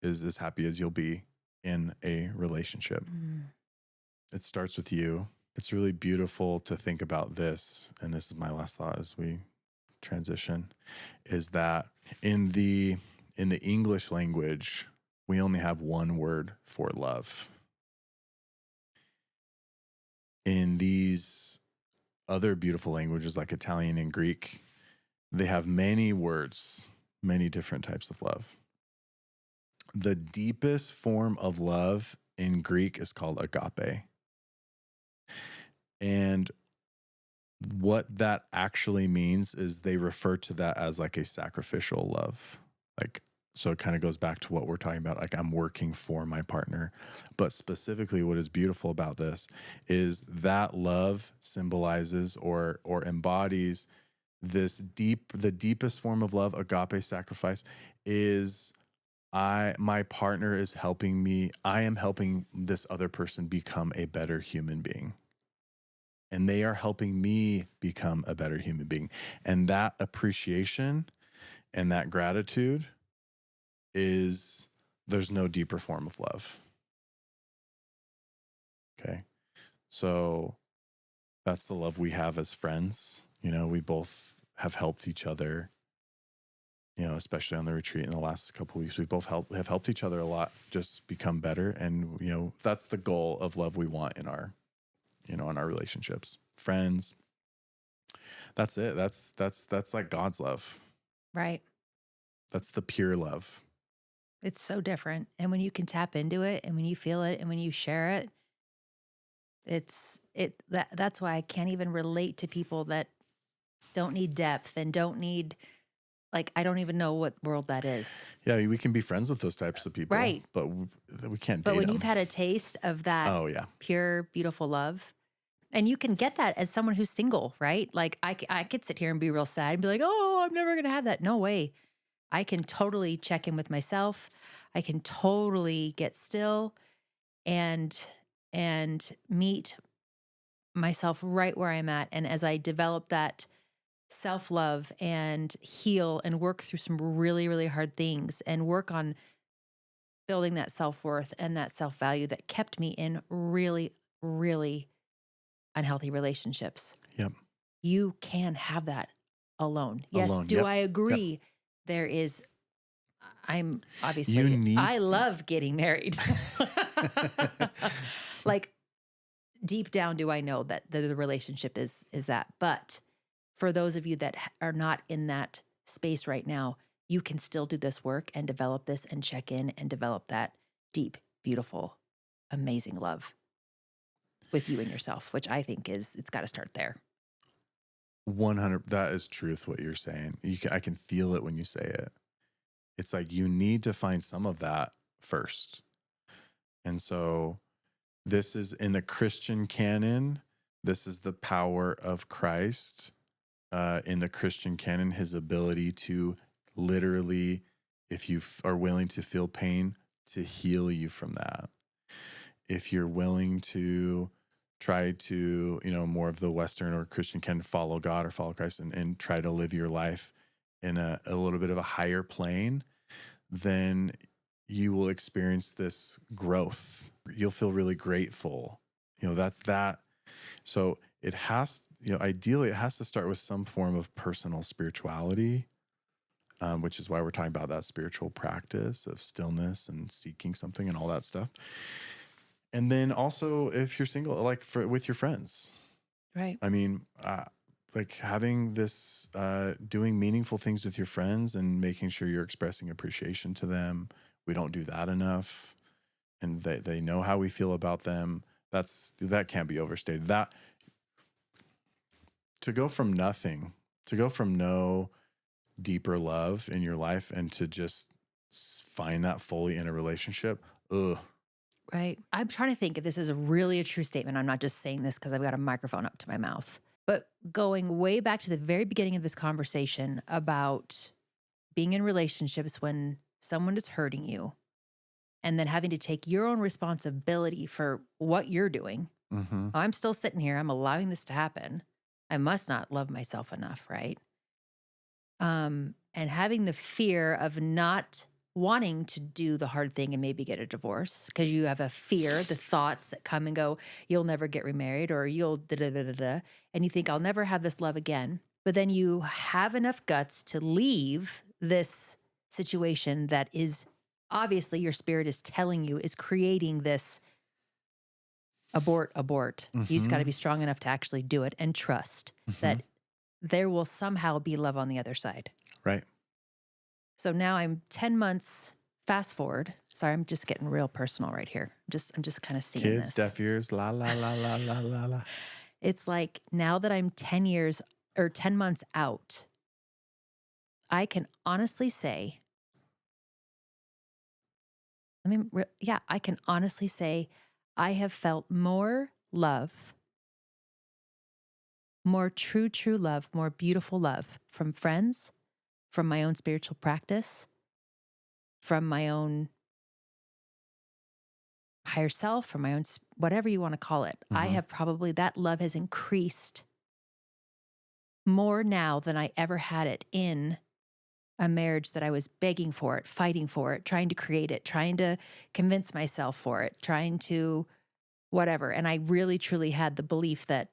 is as happy as you'll be in a relationship. Mm. It starts with you. It's really beautiful to think about this. And this is my last thought as we transition, is that in the English language, we only have one word for love. In these other beautiful languages like Italian and Greek, they have many words, many different types of love. The deepest form of love in Greek is called agape. And what that actually means is they refer to that as like a sacrificial love. Like, so it kind of goes back to what we're talking about. Like I'm working for my partner, but specifically what is beautiful about this is that love symbolizes or embodies the deepest form of love, agape sacrifice, is my partner is helping me. I am helping this other person become a better human being. and they are helping me become a better human being. And that appreciation and that gratitude there's no deeper form of love. Okay. So that's the love we have as friends. We both have helped each other, especially on the retreat in the last couple of weeks. We both have helped each other a lot, just become better. And, that's the goal of love we want in our relationships, friends. That's it. That's like God's love. Right. That's the pure love. It's so different. And when you can tap into it and when you feel it and when you share it, that's why I can't even relate to people that don't need depth and don't need, like, I don't even know what world that is. Yeah, we can be friends with those types of people, Right. But we can't date But when them. you've had a taste of that Oh yeah, pure, beautiful love, and you can get that as someone who's single, right? Like I could sit here and be real sad and be like, oh, I'm never going to have that. No way. I can totally check in with myself. I can totally get still and meet myself right where I'm at. And as I develop that self-love and heal and work through some really, really hard things and work on building that self-worth and that self-value that kept me in really, really unhealthy relationships. Yep. You can have that alone. Yes. Alone, Do yep, I agree? There is, I'm obviously, You need I to- love getting married. Like deep down, do I know that the relationship is that? But for those of you that are not in that space right now, you can still do this work and develop this and check in and develop that deep, beautiful, amazing love with you and yourself, which I think it's got to start there. 100. That is truth. What you're saying, I can feel it when you say it. It's like you need to find some of that first. And so this is in the Christian canon. This is the power of Christ in the Christian canon, his ability to literally, if you are willing to feel pain, to heal you from that. If you're willing to try to, more of the Western or Christian canon, follow God or follow Christ and try to live your life in a little bit of a higher plane, then you will experience this growth. You'll feel really grateful. That's that. So it has, ideally it has to start with some form of personal spirituality, which is why we're talking about that spiritual practice of stillness and seeking something and all that stuff. And then also if you're single, like with your friends, Right. I mean, like having this, doing meaningful things with your friends and making sure you're expressing appreciation to them. We don't do that enough. And they know how we feel about them. That can't be overstated. That to go from nothing, to go from no deeper love in your life and to just find that fully in a relationship. Ugh. Right. I'm trying to think if this is really a true statement. I'm not just saying this because I've got a microphone up to my mouth. But going way back to the very beginning of this conversation about being in relationships when someone is hurting you and then having to take your own responsibility for what you're doing. Mm-hmm. I'm still sitting here. I'm allowing this to happen. I must not love myself enough, right? And having the fear of not wanting to do the hard thing and maybe get a divorce because you have a fear, the thoughts that come and go, you'll never get remarried or you'll da-da-da-da-da, and you think I'll never have this love again. But then you have enough guts to leave this situation that is obviously your spirit is telling you is creating this abort. You just got to be strong enough to actually do it and trust that there will somehow be love on the other side. Right. So now I'm 10 months fast forward. Sorry, I'm just getting real personal right here. I'm just kind of seeing Kids, this. deaf ears, la, la, la, la, la, la, la. It's like now that I'm 10 years or 10 months out, I can honestly say, I can honestly say I have felt more love, more true love, more beautiful love from friends, from my own spiritual practice, from my own higher self or my own, whatever you want to call it. I Mhm. have probably, that love has increased more now than I ever had it in a marriage that I was begging for it, fighting for it, trying to create it, trying to convince myself for it, trying to whatever. And I really truly had the belief that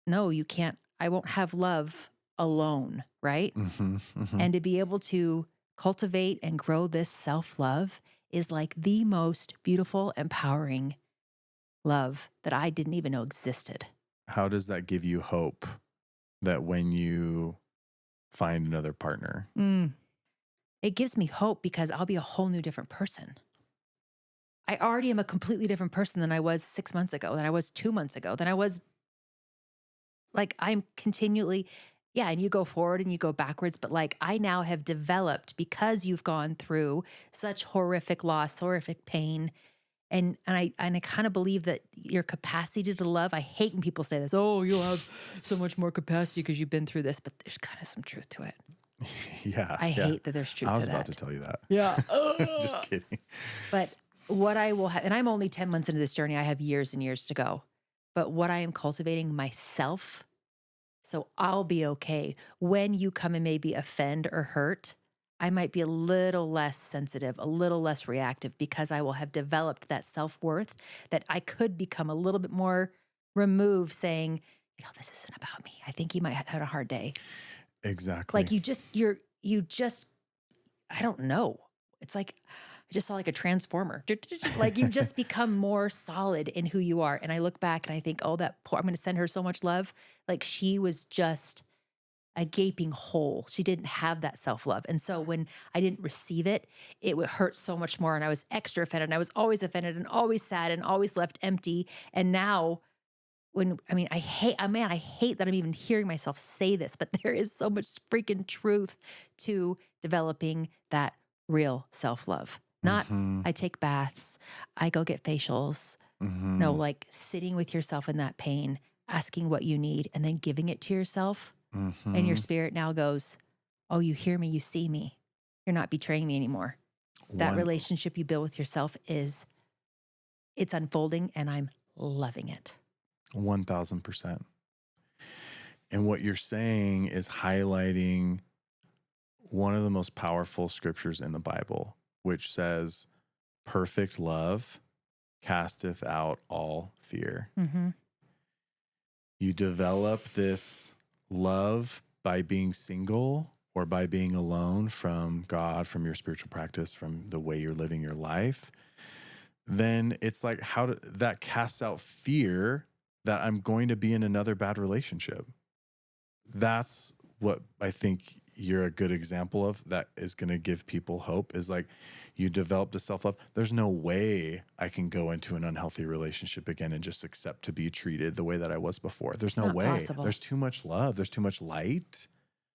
no, you can't, I won't have love alone, right? Mhm. Mhm. And to be able to cultivate and grow this self love is like the most beautiful, empowering love that I didn't even know existed. How does that give you hope that when you find another partner? It gives me hope because I'll be a whole new different person. I already am a completely different person than I was 6 months ago, than I was 2 months ago, than I was like, I'm continually, yeah. And you go forward and you go backwards, but like I now have developed because you've gone through such horrific loss, horrific pain. And I kind of believe that your capacity to love, I hate when people say this, oh, you'll have so much more capacity because you've been through this, but there's kind of some truth to it. Yeah. I yeah. hate that there's truth I to was that. about to tell you that. Yeah. Just kidding. But what I will have, and I'm only 10 months into this journey, I have years and years to go. But what I am cultivating myself, so I'll be okay. When you come and maybe offend or hurt, I might be a little less sensitive, a little less reactive because I will have developed that self-worth that I could become a little bit more removed saying, this isn't about me. I think you might have had a hard day. Exactly. Like you just, I don't know. It's like, I just saw like a transformer. Like you just become more solid in who you are. And I look back and I think, oh, that poor, I'm going to send her so much love. Like she was just a gaping hole. She didn't have that self-love. And so when I didn't receive it, it would hurt so much more. And I was extra offended. And I was always offended and always sad and always left empty. And now I hate that I'm even hearing myself say this, but there is so much freaking truth to developing that real self-love. Not Mhm. I take baths, I go get facials. Mhm. No, like sitting with yourself in that pain, asking what you need and then giving it to yourself. And your Mhm. spirit now goes, oh, you hear me, you see me. You're not betraying me anymore. That One relationship you build with yourself it's unfolding and I'm loving it. 1,000%. And what you're saying is highlighting one of the most powerful scriptures in the Bible, which says, perfect love casteth out all fear. Mm-hmm. You develop this love by being single or by being alone from God, from your spiritual practice, from the way you're living your life. Then it's like, that casts out fear that I'm going to be in another bad relationship. That's what I think you're a good example of that is going to give people hope is like you develop the self-love. There's no way I can go into an unhealthy relationship again and just accept to be treated the way that I was before. There's no not way. possible. There's too much love. There's too much light.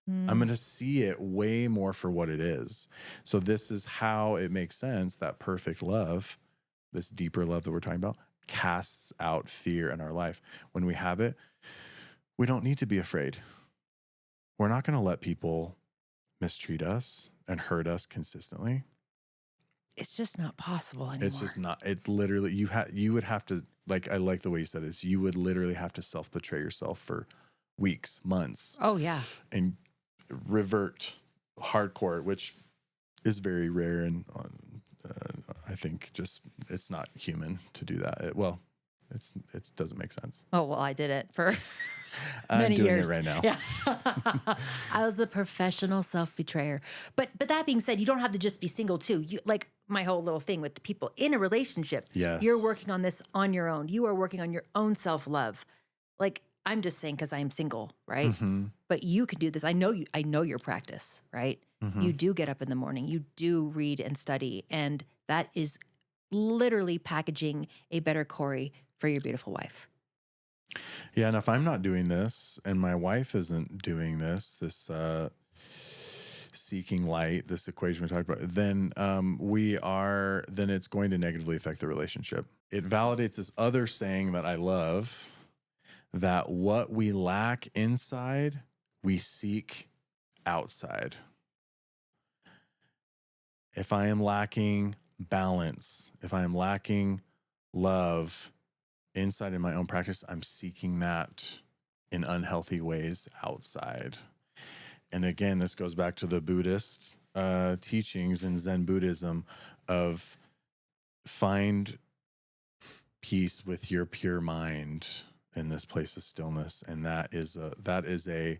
Mm. I'm going to see it way more for what it is. So this is how it makes sense that perfect love, this deeper love that we're talking about, casts out fear in our life. When we have it, we don't need to be afraid. We're not going to let people mistreat us and hurt us consistently. It's just not possible anymore. It's just not. It's literally you would have to, like, I like the way you said this. You would literally have to self-betray yourself for weeks, months. Oh yeah. And revert hardcore, which is very rare, and I think just it's not human to do that. It doesn't make sense. Oh well, I did it for I'm many doing years. it right now. Yeah. I was a professional self-betrayer. But that being said, you don't have to just be single too. You like my whole little thing with the people in a relationship. Yes. You're working on this on your own. You are working on your own self-love. Like I'm just saying because I'm single, right? Mm-hmm. But you can do this. I know your practice, right? Mm-hmm. You do get up in the morning. You do read and study. And that is literally packaging a better Corey for your beautiful wife. Yeah, and if I'm not doing this and my wife isn't doing this seeking light, this equation we talked about, then then it's going to negatively affect the relationship. It validates this other saying that I love, that what we lack inside, we seek outside. If I am lacking balance, if I am lacking love inside in my own practice, I'm seeking that in unhealthy ways outside. And again, this goes back to the Buddhist teachings in Zen Buddhism of find peace with your pure mind in this place of stillness. And that is a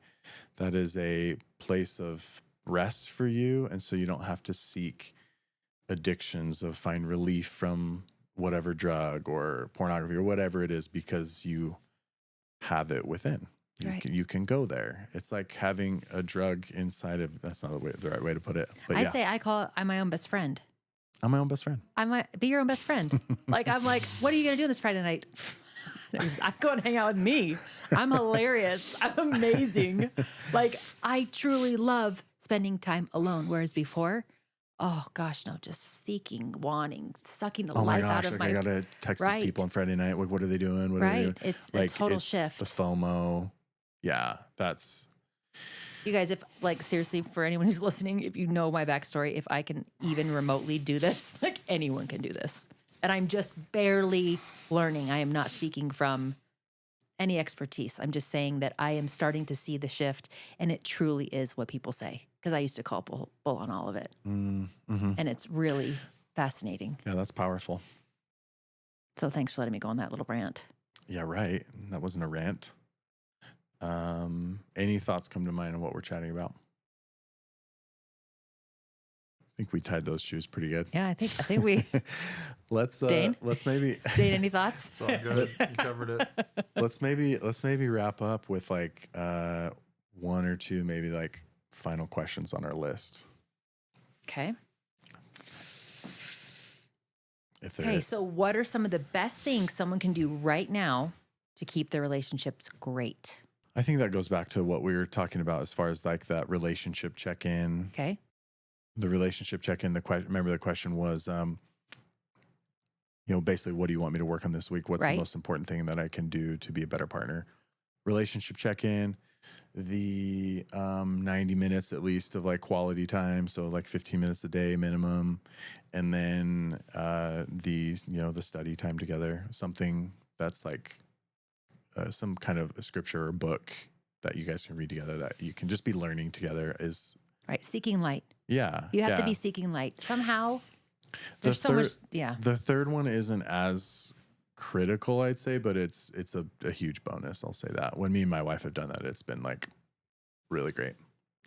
place of rest for you. And so you don't have to seek addictions of find relief from whatever drug or pornography or whatever it is, because you have it within. You can go there. It's like having a drug inside of, that's not the right way to put it. But I'm my own best friend. I'm my own best friend. Be your own best friend. Like, I'm like, what are you going to do this Friday night? I'm going to hang out with me. I'm hilarious. I'm amazing. Like, I truly love spending time alone. Whereas before, oh gosh, no, just seeking, wanting, sucking the life out of my. I gotta text these people on Friday night. Like, what are they doing? What are they doing? It's like, a total shift. The FOMO. Yeah, that's. You guys, if like seriously, for anyone who's listening, if you know my backstory, if I can even remotely do this, like anyone can do this. And I'm just barely learning. I am not speaking from any expertise. I'm just saying that I am starting to see the shift, and it truly is what people say. Because I used to call bull on all of it. Mm-hmm. And it's really fascinating. Yeah, that's powerful. So thanks for letting me go on that little rant. Yeah, right. That wasn't a rant. Any thoughts come to mind on what we're chatting about? I think we tied those shoes pretty good. Yeah, I think we. let's maybe Dane, any thoughts? It's all good. You covered it. let's maybe wrap up with like one or two maybe like final questions on our list. Okay. Okay, so what are some of the best things someone can do right now to keep their relationships great? I think that goes back to what we were talking about as far as like that relationship check-in. Okay. The relationship check-in, remember the question was, basically, what do you want me to work on this week? What's the most important thing that I can do to be a better partner? Relationship check-in, the 90 minutes at least of like quality time. So like 15 minutes a day minimum. And then the study time together, something that's like some kind of a scripture or book that you guys can read together that you can just be learning together is. Right. Seeking light. Yeah. You have to be seeking light. Somehow there's so much. Yeah. The third one isn't as critical, I'd say, but it's a huge bonus. I'll say that. When me and my wife have done that, it's been like really great.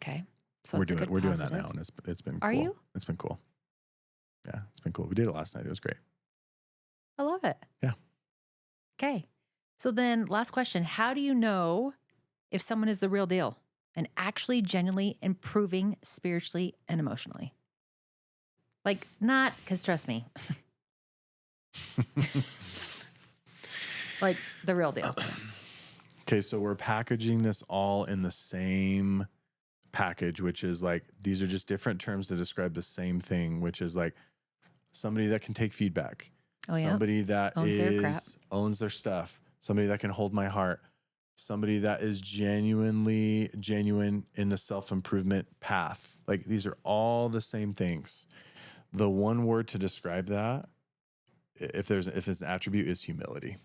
Okay. So we're doing that now, and it's been cool. Are you? It's been cool. Yeah, it's been cool. We did it last night. It was great. I love it. Yeah. Okay. So then last question, how do you know if someone is the real deal and actually genuinely improving spiritually and emotionally? Like, not, because trust me, like the real deal. Okay, so we're packaging this all in the same package, which is like, these are just different terms to describe the same thing, which is like somebody that can take feedback, somebody that owns their stuff, somebody that can hold my heart, somebody that is genuine in the self-improvement path. Like, these are all the same things. The one word to describe that, if it's an attribute, is humility.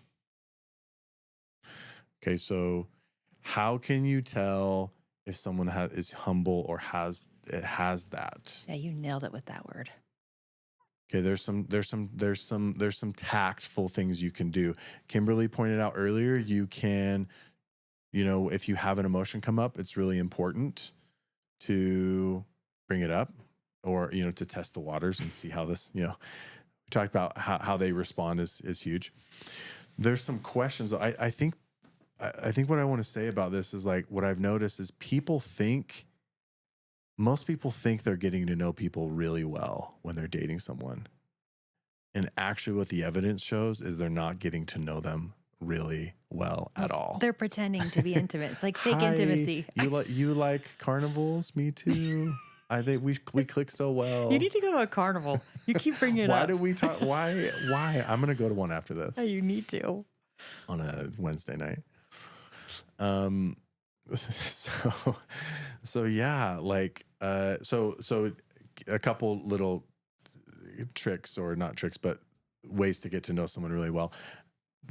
Okay, so how can you tell if someone is humble or has that? Yeah, you nailed it with that word. Okay, there's some tactful things you can do. Kimberly pointed out earlier, you can, if you have an emotion come up, it's really important to bring it up, or to test the waters and see how this, we talked about how they respond is huge. There's some questions. I think what I want to say about this is like, what I've noticed is most people think they're getting to know people really well when they're dating someone. And actually what the evidence shows is they're not getting to know them really well at all. They're pretending to be intimate. It's like fake intimacy. You like carnivals? Me too. I think we click so well. You need to go to a carnival. You keep bringing it up. Why do we talk? Why? I'm going to go to one after this. You need to. On a Wednesday night. So yeah, like, so a couple little tricks, or not tricks, but ways to get to know someone really well.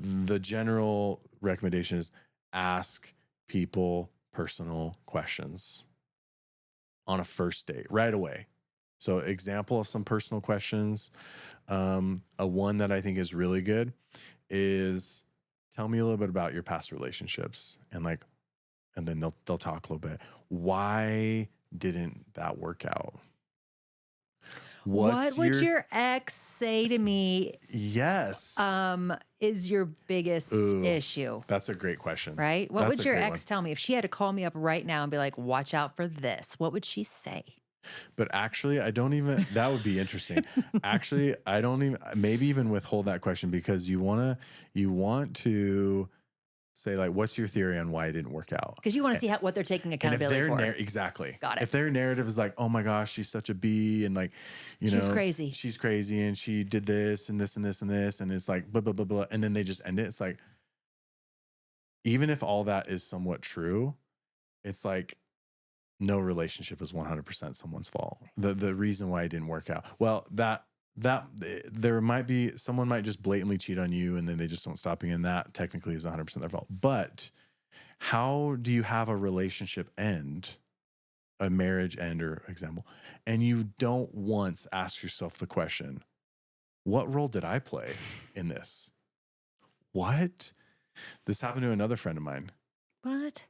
The general recommendation is ask people personal questions on a first date right away. So example of some personal questions. A one that I think is really good is tell me a little bit about your past relationships, and then they'll talk a little bit. Why didn't that work out? What would your ex say to me? Yes. Is your biggest issue? That's a great question. Right? What would your ex tell me if she had to call me up right now and be like, watch out for this? What would she say? But actually, I don't even, that would be interesting. Actually, I don't even, maybe even withhold that question, because you want to say, like, what's your theory on why it didn't work out? Because you want to see what they're taking accountability for. Exactly. Got it. If their narrative is like, oh my gosh, she's such a bee, and like, she's crazy. She's crazy, and she did this and this and this and this, and it's like blah, blah, blah, blah. And then they just end it. It's like, even if all that is somewhat true, it's like, no relationship is 100% someone's fault. The reason why it didn't work out. Well, that there might be, someone might just blatantly cheat on you and then they just don't stop you, and that technically is 100% their fault. But how do you have a relationship end, a marriage end, or example, and you don't once ask yourself the question, what role did I play in this? What? This happened to another friend of mine. What?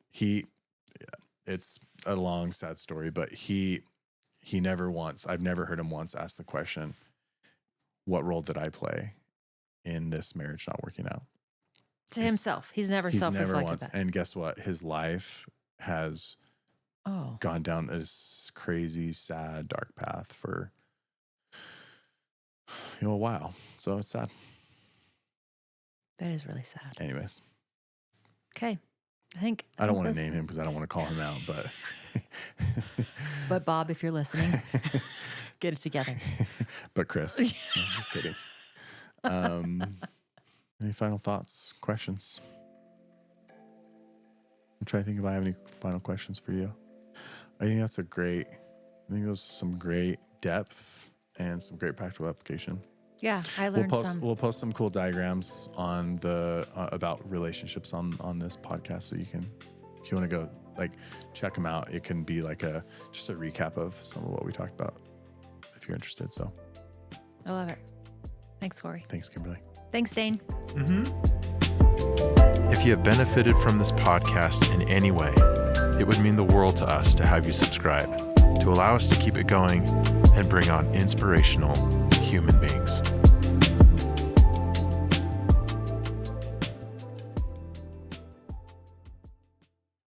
It's a long, sad story, but he never once, I've never heard him once ask the question, what role did I play in this marriage not working out? To himself. He's never self-reflected that. And guess what? His life has gone down this crazy, sad, dark path for a while. So it's sad. That is really sad. Anyways. Okay. I don't want to name him because I don't want to call him out, but but Bob, if you're listening, get it together. But Chris, no, just kidding. Any final thoughts, questions? I'm trying to think if I have any final questions for you. I think those are some great depth and some great practical application. Yeah, I learned some. We'll post some cool diagrams on the about relationships on this podcast, so you can, if you want to go check them out, it can be just a recap of some of what we talked about, if you're interested. So, I love it. Thanks, Corey. Thanks, Kimberly. Thanks, Dane. If you have benefited from this podcast in any way, it would mean the world to us to have you subscribe, to allow us to keep it going and bring on inspirational human beings.